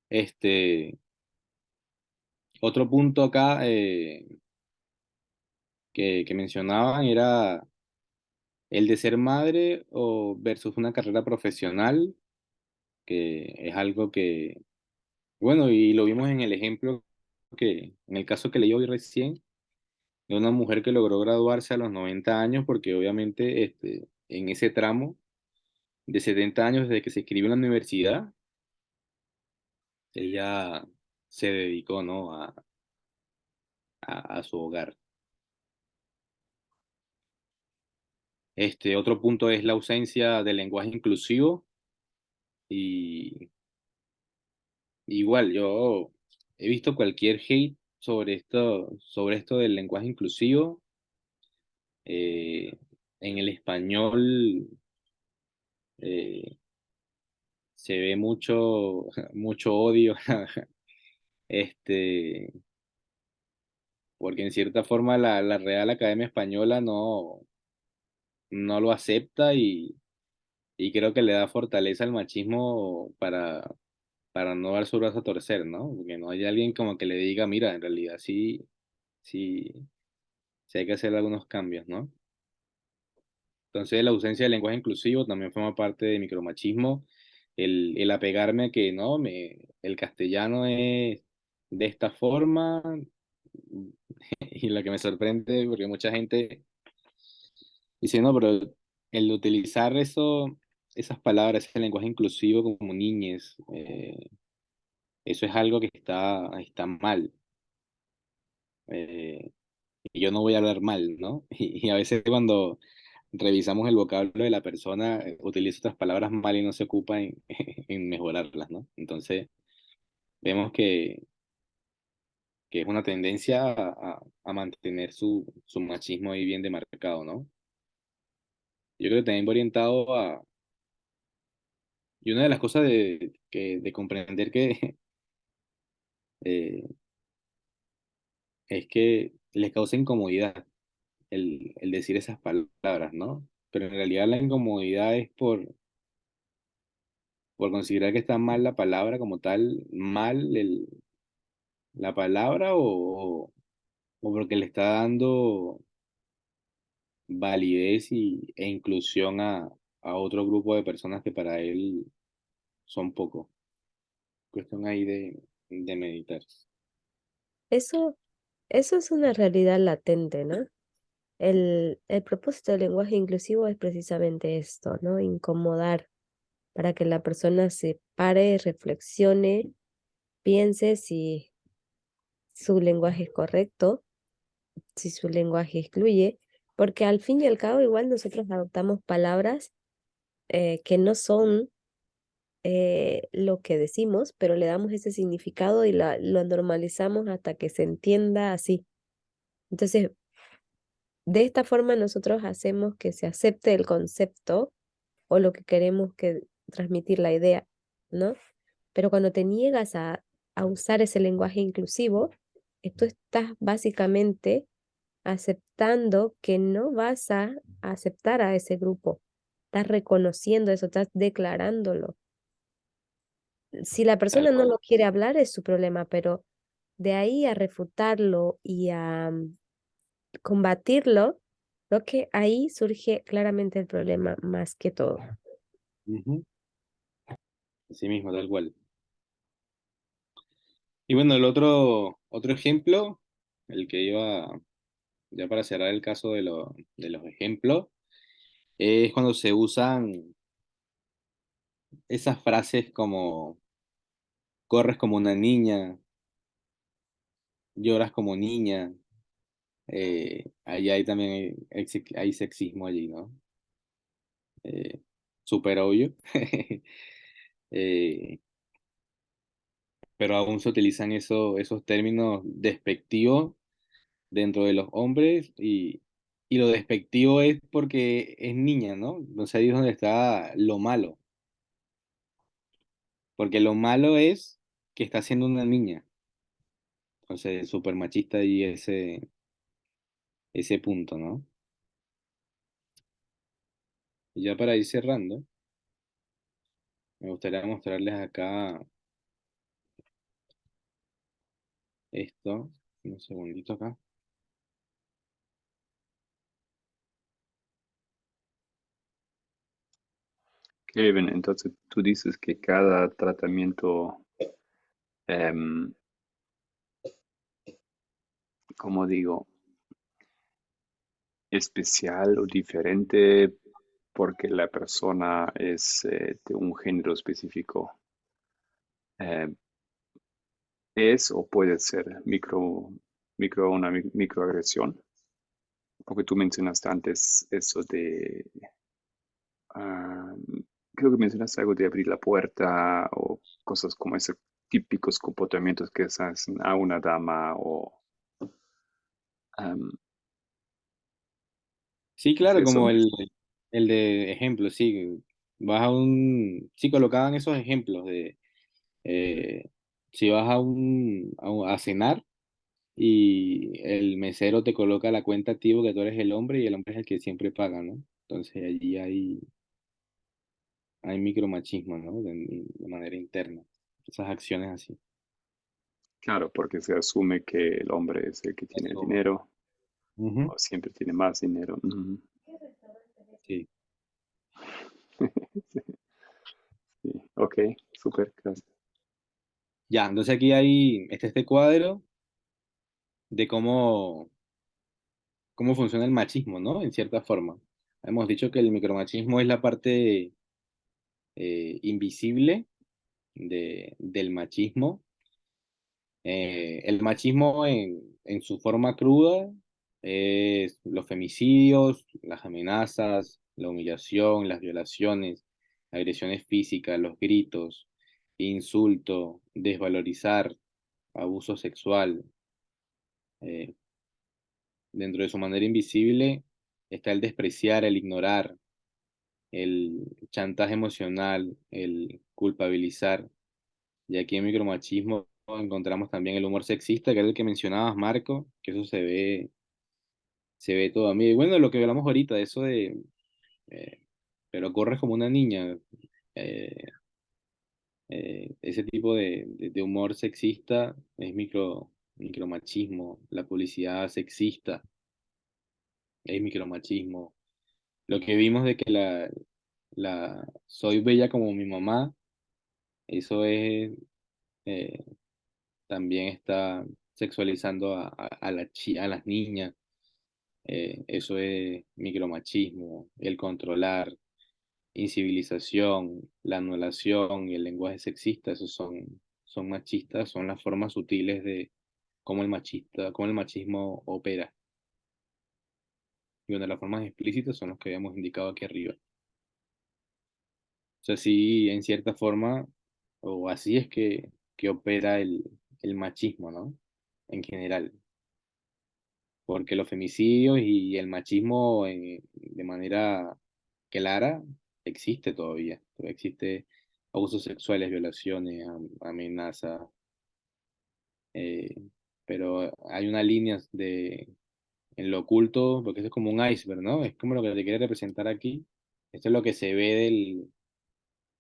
Este, otro punto acá que mencionaban era el de ser madre o versus una carrera profesional, que es algo que, bueno, y lo vimos en el ejemplo en el caso que leí hoy recién, de una mujer que logró graduarse a los 90 años, porque obviamente en ese tramo de 70 años desde que se inscribió en la universidad, ella se dedicó, ¿no? A su hogar. Otro punto es la ausencia del lenguaje inclusivo y igual yo he visto cualquier hate sobre esto del lenguaje inclusivo. En el español eh, se ve mucho, mucho odio, este, porque en cierta forma la Real Academia Española no lo acepta y creo que le da fortaleza al machismo para no dar su brazo a torcer, ¿no? Porque no hay alguien como que le diga, mira, en realidad sí, sí, sí hay que hacer algunos cambios, ¿no? Entonces la ausencia de lenguaje inclusivo también forma parte de micromachismo, el apegarme a que no, el castellano es de esta forma, y lo que me sorprende, porque mucha gente dice, no, pero el utilizar esas palabras, ese lenguaje inclusivo como niñes, eso es algo que está mal. Eh, y yo no voy a hablar mal, ¿no? Y a veces cuando revisamos el vocablo de la persona, utiliza otras palabras mal y no se ocupa en mejorarlas, ¿no? Entonces, vemos que es una tendencia a mantener su machismo ahí bien demarcado, ¿no? Yo creo que también va orientado y una de las cosas de comprender que eh, es que les causa incomodidad el decir esas palabras, ¿no? Pero en realidad la incomodidad es por considerar que está mal la palabra como tal, mal la palabra o porque le está dando validez e inclusión a otro grupo de personas que para él son poco. Cuestión ahí de meditar. Eso, eso es una realidad latente, ¿no? El propósito del lenguaje inclusivo es precisamente esto, ¿no? Incomodar para que la persona se pare, reflexione, piense si su lenguaje es correcto, si su lenguaje excluye, porque al fin y al cabo igual nosotros adoptamos palabras que no son lo que decimos, pero le damos ese significado y lo normalizamos hasta que se entienda así. Entonces, de esta forma nosotros hacemos que se acepte el concepto o lo que queremos que transmitir la idea, ¿no? Pero cuando te niegas a usar ese lenguaje inclusivo, tú estás básicamente aceptando que no vas a aceptar a ese grupo. Estás reconociendo eso, estás declarándolo. Si la Tal persona no cual. lo quiere hablar es su problema, pero de ahí a refutarlo y a combatirlo, creo que ahí surge claramente el problema más que todo. Ujú. Así mismo, tal cual. Y bueno, el otro ejemplo, el que iba, ya para cerrar el caso de los ejemplos, es cuando se usan esas frases como corres como una niña, lloras como niña. Ahí hay también hay sexismo allí, ¿no? Eh, Súper obvio. Eh, pero aún se utilizan esos términos despectivos dentro de los hombres y lo despectivo es porque es niña, ¿no? Entonces ahí es donde está lo malo, porque lo malo es que está siendo una niña. Entonces, súper machista y ese punto, ¿no? Y ya para ir cerrando, me gustaría mostrarles acá esto, un segundito acá. Kevin, entonces tú dices que cada tratamiento, em, como digo, especial o diferente porque la persona es de un género específico, eh, es o puede ser una microagresión, porque tú mencionaste antes eso de, ah, creo que mencionaste algo de abrir la puerta o cosas como esos típicos comportamientos que se hacen a una dama o am, Sí, ¿es claro, eso? como el de ejemplo, sí. Vas a un... Sí, colocaban esos ejemplos de... eh, si vas a cenar y el mesero te coloca la cuenta a ti porque tú eres el hombre y el hombre es el que siempre paga, ¿no? Entonces allí hay micromachismo, ¿no? De manera interna. Esas acciones así. Claro, porque se asume que el hombre es el que tiene el Eso. dinero Ujú. o siempre tiene más dinero. Ujú. Sí. Sí, sí. Ok, súper, gracias. Ya, entonces aquí hay este cuadro de cómo funciona el machismo, ¿no? En cierta forma. Hemos dicho que el micromachismo es la parte invisible del machismo. El machismo en su forma cruda es los femicidios, las amenazas, la humillación, las violaciones, agresiones físicas, los gritos, insulto, desvalorizar, abuso sexual. eh, Dentro de su manera invisible está el despreciar, el ignorar, el chantaje emocional, el culpabilizar. Y aquí en micromachismo encontramos también el humor sexista, que es el que mencionabas, Marco, que eso se ve todo a mí. Y bueno, lo que hablamos ahorita, eso de, eh, pero corres como una niña, eh, ese tipo de humor sexista es micromachismo, la publicidad sexista es micromachismo. Lo que vimos de que la soy bella como mi mamá, eso es, eh, también está sexualizando a las niñas, eso es micromachismo, el controlar, incivilización, la anulación y el lenguaje sexista, esos son machistas, son las formas sutiles de cómo el machismo opera. Y una de las formas explícitas son los que habíamos indicado aquí arriba. O sea, sí, en cierta forma, o así es que opera el machismo, ¿no? En general. Porque los femicidios y el machismo de manera clara existe todavía. Todavía existe abusos sexuales, violaciones, amenazas, eh, pero hay una línea en lo oculto, porque esto es como un iceberg, ¿no? Es como lo que te quiere representar aquí. Esto es lo que se ve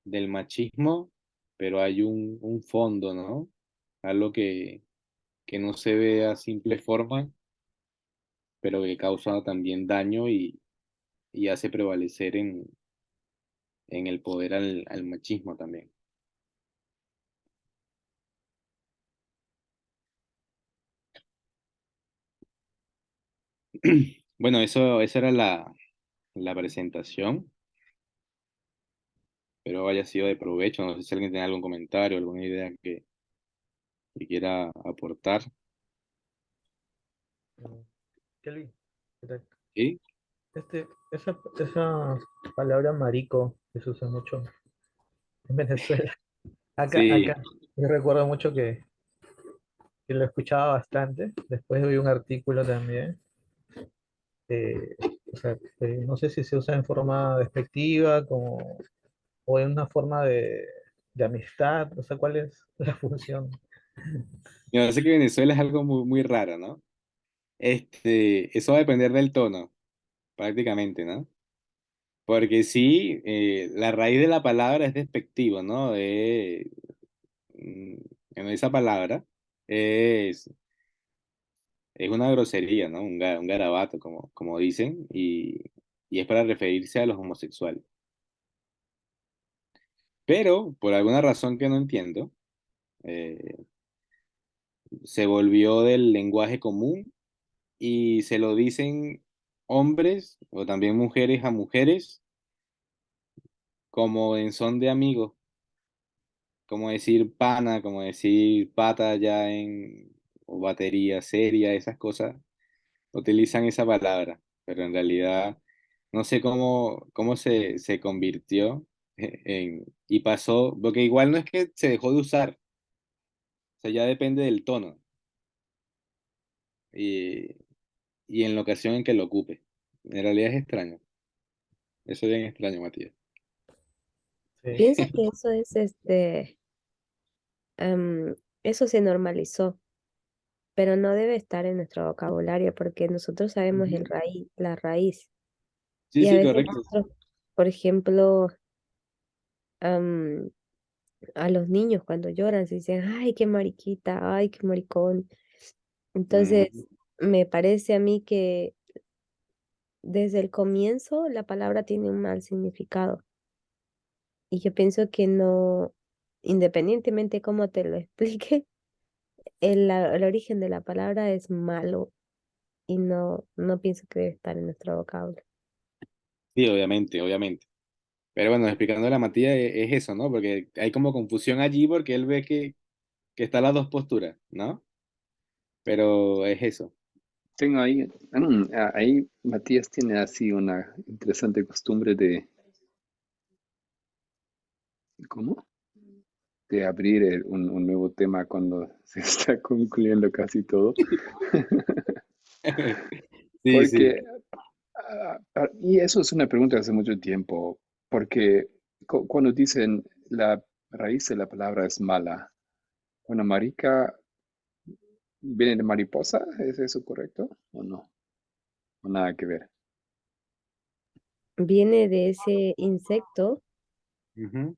del machismo, pero hay un fondo, ¿no? Algo que no se ve a simple forma, pero que causa también daño y hace prevalecer en el poder, al machismo también. Bueno, esa era la presentación. Espero haya sido de provecho. No sé si alguien tiene algún comentario, alguna idea que quiera aportar. Kelvin, ¿qué tal? ¿Sí? Esa palabra marico que se usa mucho en Venezuela. Sí, Acá, yo recuerdo mucho que lo escuchaba bastante. Después vi un artículo también. eh, o sea, no sé si se usa en forma despectiva o en una forma de amistad. O sea, ¿cuál es la función? yo sé que Venezuela es algo muy, muy raro, ¿no? Eso va a depender del tono, prácticamente, ¿no? Porque sí, la raíz de la palabra es despectivo, ¿no? Mm, bueno, esa palabra es, es una grosería, ¿no? Un garabato, como dicen, y es para referirse a los homosexuales. Pero, por alguna razón que no entiendo, eh, se volvió del lenguaje común y se lo dicen hombres o también mujeres a mujeres como en son de amigos, como decir pana, como decir pata ya o batería seria, esas cosas, utilizan esa palabra, pero en realidad no sé cómo se convirtió y pasó, porque igual no es que se dejó de usar, o sea, ya depende del tono y, y en la ocasión en que lo ocupe. En realidad es extraño, eso es bien extraño, Matías. Sí, Pienso que eso es eso se normalizó, pero no debe estar en nuestro vocabulario porque nosotros sabemos Ujú. la raíz. Sí, Y a sí, veces correcto. nosotros, por ejemplo, am, a los niños cuando lloran se dicen, ay, qué mariquita, ay, qué maricón. Entonces, Ujú. me parece a mí que desde el comienzo la palabra tiene un mal significado. Y yo pienso que no, independientemente cómo te lo explique, el origen de la palabra es malo y no pienso que debe estar en nuestro vocablo. Sí, obviamente, obviamente. Pero bueno, explicando a Matías es eso, ¿no? Porque hay como confusión allí porque él ve que están las dos posturas, ¿no? Pero es eso. Tengo ahí, ahí Matías tiene así una interesante costumbre de, ¿cómo? De abrir un nuevo tema cuando se está concluyendo casi todo. Sí, sí. Porque, y eso es una pregunta de hace mucho tiempo, porque cuando dicen la raíz de la palabra es mala, bueno, marica viene de mariposa, ¿es eso correcto o no? O nada que ver. Viene de ese insecto Ujú.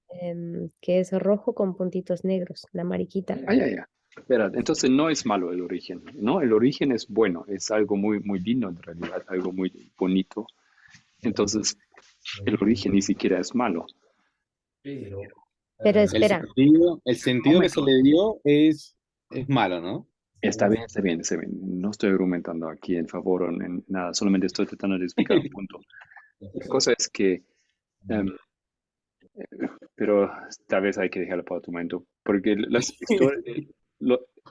que es rojo con puntitos negros, la mariquita. Ah, ya, ya. Espera, entonces no es malo el origen, ¿no? El origen es bueno, es algo muy, muy lindo en realidad, algo muy bonito. Entonces, el origen ni siquiera es malo. Pero El espera, sentido, el Un sentido que se momento. le dio es malo, ¿no? Está bien, está bien, está bien. No estoy argumentando aquí en favor o en nada, solamente estoy tratando de explicar un punto. La cosa es que, em, pero tal vez hay que dejarlo para otro momento, porque las historias,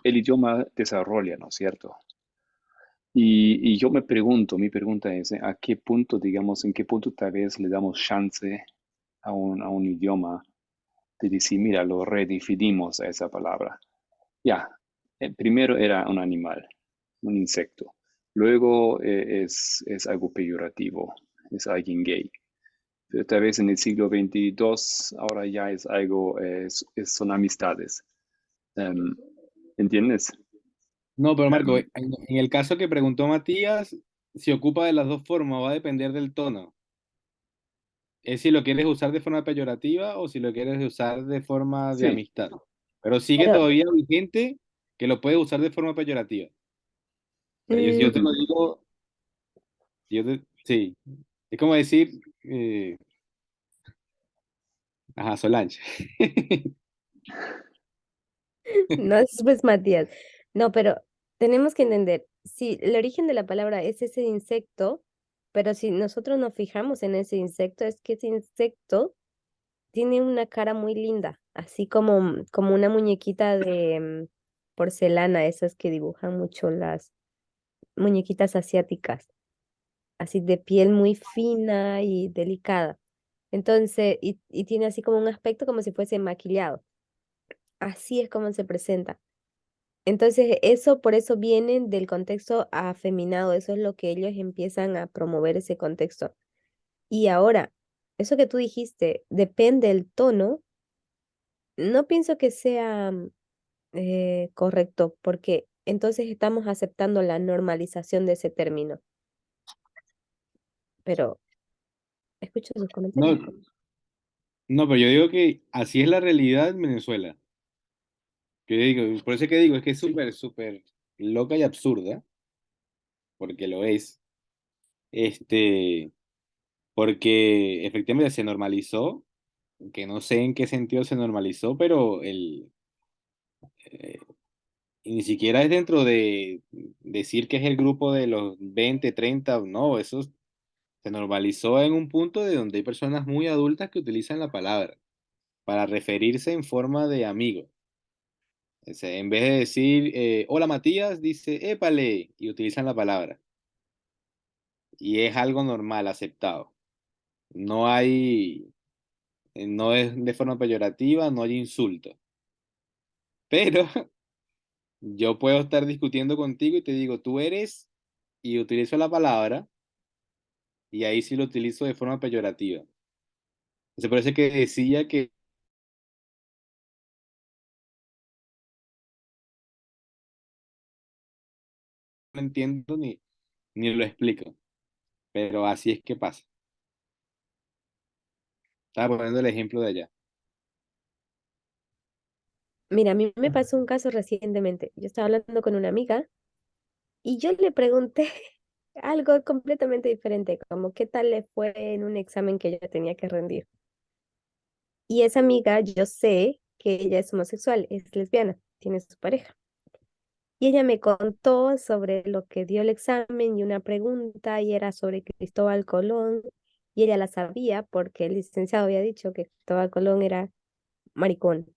el idioma desarrolla, ¿no es cierto? Y yo me pregunto, mi pregunta es, ¿a qué punto, digamos, en qué punto tal vez le damos chance a un idioma de decir, mira, lo redefinimos a esa palabra? Ya, primero era un animal, un insecto. Luego es algo peyorativo, es alguien gay. Pero tal vez en el siglo XXII ahora ya es algo, son amistades. Em, ¿Entiendes? No, pero Marco, Em, en el caso que preguntó Matías, se ocupa de las dos formas, va a depender del tono. Es si lo quieres usar de forma peyorativa o si lo quieres usar de forma de sí, amistad. Pero sigue pero todavía vigente que lo puedes usar de forma peyorativa. O sea, yo te mm, lo digo, sí, es como decir, ajá, Solange. no es pues Matías. No, pero tenemos que entender, si el origen de la palabra es ese insecto, pero si nosotros nos fijamos en ese insecto, es que ese insecto tiene una cara muy linda, así como una muñequita de porcelana, esas que dibujan mucho las muñequitas asiáticas, así de piel muy fina y delicada. Entonces, y tiene así como un aspecto como si fuese maquillado. Así es como se presenta. Entonces, eso por eso viene del contexto afeminado, eso es lo que ellos empiezan a promover ese contexto. Y ahora, eso que tú dijiste, depende del tono, no pienso que sea correcto, porque entonces estamos aceptando la normalización de ese término. Pero escucho sus comentarios. No, no, pero yo digo que así es la realidad en Venezuela. Yo digo, por eso es que digo, es que es súper, súper loca y absurda, porque lo es. Este, porque efectivamente se normalizó, que no sé en qué sentido se normalizó, pero eh, y ni siquiera es dentro de decir que es el grupo de los 20 30 no, eso se normalizó en un punto de donde hay personas muy adultas que utilizan la palabra para referirse en forma de amigo. O sea, en vez de decir, hola Matías, dice, épale, y utilizan la palabra. Y es algo normal, aceptado. No hay, no es de forma peyorativa, no hay insulto. Pero yo puedo estar discutiendo contigo y te digo, tú eres, y utilizo la palabra, y ahí sí lo utilizo de forma peyorativa. Se parece que decía que no entiendo ni lo explico, pero así es que pasa. Estaba poniendo el ejemplo de allá. Mira, a mí me pasó un caso recientemente. Yo estaba hablando con una amiga y yo le pregunté algo completamente diferente, como qué tal le fue en un examen que ella tenía que rendir. Y esa amiga, yo sé que ella es homosexual, es lesbiana, tiene su pareja. Y ella me contó sobre lo que dio el examen y una pregunta, y era sobre Cristóbal Colón, y ella la sabía porque el licenciado había dicho que Cristóbal Colón era maricón.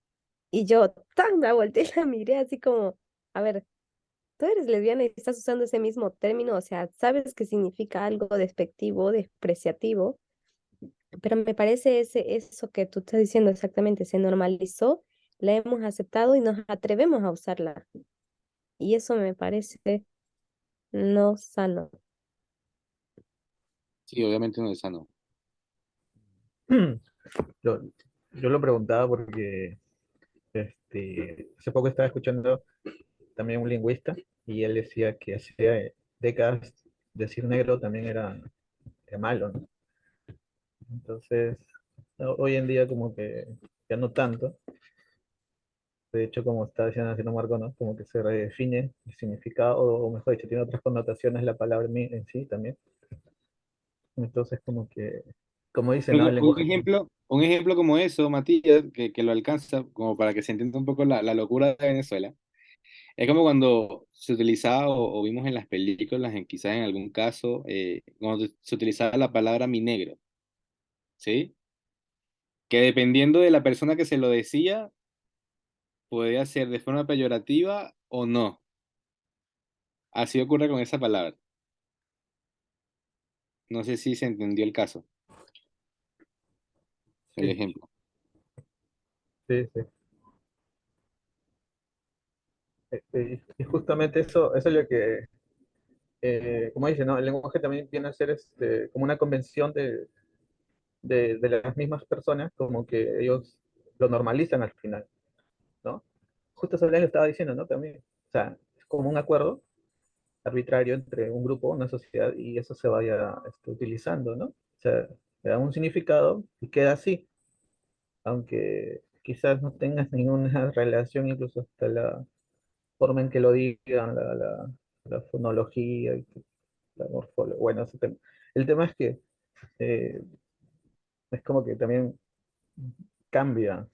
Y yo tan la volteé y la miré así como, a ver, tú eres lesbiana y estás usando ese mismo término, o sea, sabes que significa algo despectivo, despreciativo, pero me parece eso que tú estás diciendo exactamente, se normalizó, la hemos aceptado y nos atrevemos a usarla. Y eso me parece no sano. Sí, obviamente no es sano. Yo, yo lo preguntaba porque hace poco estaba escuchando también un lingüista y él decía que hace décadas decir negro también era malo, ¿no? Entonces, hoy en día como que ya no tanto. De hecho, como está diciendo haciendo Marco, ¿no? Como que se redefine el significado, o mejor dicho, tiene otras connotaciones la palabra en sí también. Entonces, como que, como dice, ¿no? El lenguaje. Un ejemplo como eso, Matías, que lo alcanza, como para que se entienda un poco la locura de Venezuela, es como cuando se utilizaba o vimos en las películas, quizás en algún caso, cuando se utilizaba la palabra mi negro, ¿sí? Que dependiendo de la persona que se lo decía, podía ser de forma peyorativa o no. Así ocurre con esa palabra. No sé si se entendió el caso, el Sí, ejemplo. sí, sí. Y justamente eso es lo que, como dice, ¿no? El lenguaje también viene a ser como una convención de las mismas personas, como que ellos lo normalizan al final, ¿no? Justo eso lo estaba diciendo, ¿no? También, o sea, es como un acuerdo arbitrario entre un grupo, una sociedad, y eso se vaya utilizando, ¿no? O sea, le da un significado y queda así, aunque quizás no tengas ninguna relación, incluso hasta la forma en que lo digan, la fonología, y la morfología, bueno, ese tema. El tema es que eh, es como que también cambia,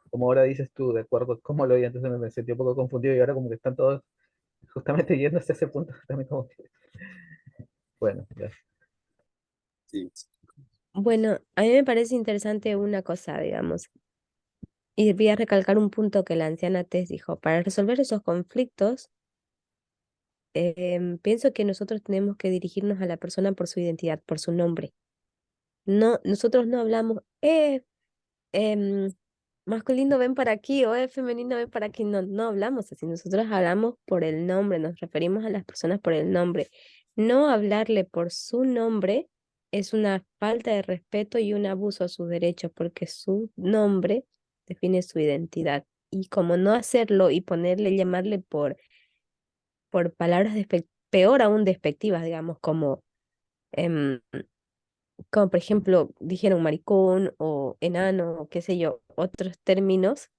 como ahora dices tú, de acuerdo a cómo lo digas, entonces me sentí un poco confundido y ahora como que están todos justamente yendo hasta ese punto, también como que, bueno, ya. Sí. Bueno, a mí me parece interesante una cosa, digamos, y voy a recalcar un punto que la anciana Tess dijo. Para resolver esos conflictos, pienso que nosotros tenemos que dirigirnos a la persona por su identidad, por su nombre. No, nosotros no hablamos, em, masculino ven para aquí o femenino ven para aquí. No, no hablamos así. Nosotros hablamos por el nombre, nos referimos a las personas por el nombre. No hablarle por su nombre es una falta de respeto y un abuso a sus derechos, porque su nombre define su identidad. Y como no hacerlo y ponerle, llamarle por palabras peor aún despectivas, digamos, em, como por ejemplo dijeron maricón o enano o qué sé yo, otros términos,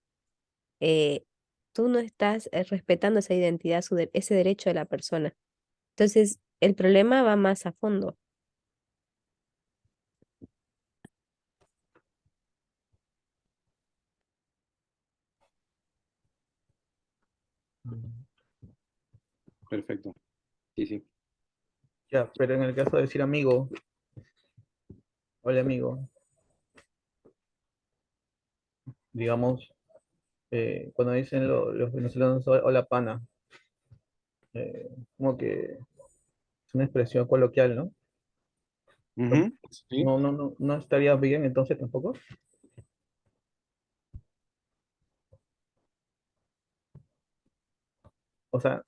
eh, tú no estás respetando esa identidad, ese derecho de la persona. Entonces, el problema va más a fondo. Perfecto. Sí, sí. Ya, pero en el caso de decir amigo, hola amigo, digamos, cuando dicen los venezolanos hola pana, como que es una expresión coloquial, ¿no? Ujú, sí. No estaría bien entonces tampoco. O sea,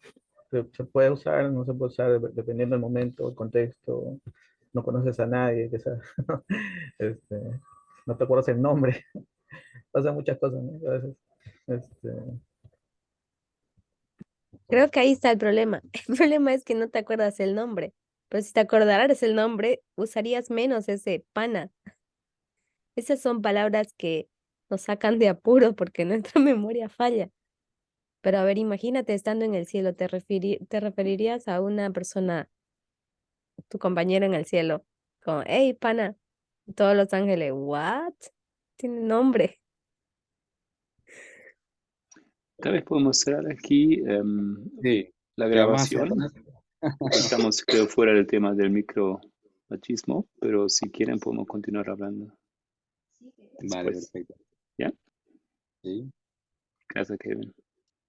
se puede usar, no se puede usar dependiendo del momento, el contexto, no conoces a nadie, que sea, este, no te acuerdas el nombre, pasan muchas cosas, ¿no? A veces, este, Creo que ahí está el problema. El problema es que no te acuerdas el nombre. Pero si te acordaras el nombre, usarías menos ese pana. Esas son palabras que nos sacan de apuro porque nuestra memoria falla. Pero a ver, imagínate estando en el cielo, te referirías a una persona, tu compañero en el cielo, como, hey, pana, todos los ángeles, ¿what? Tiene nombre. Tal vez podemos cerrar aquí Sí. la ¿Qué vamos a hacer? grabación. Estamos, creo, fuera del tema del micromachismo, pero si quieren podemos continuar hablando Vale, después. perfecto. ¿Ya? Sí. Gracias, Kevin.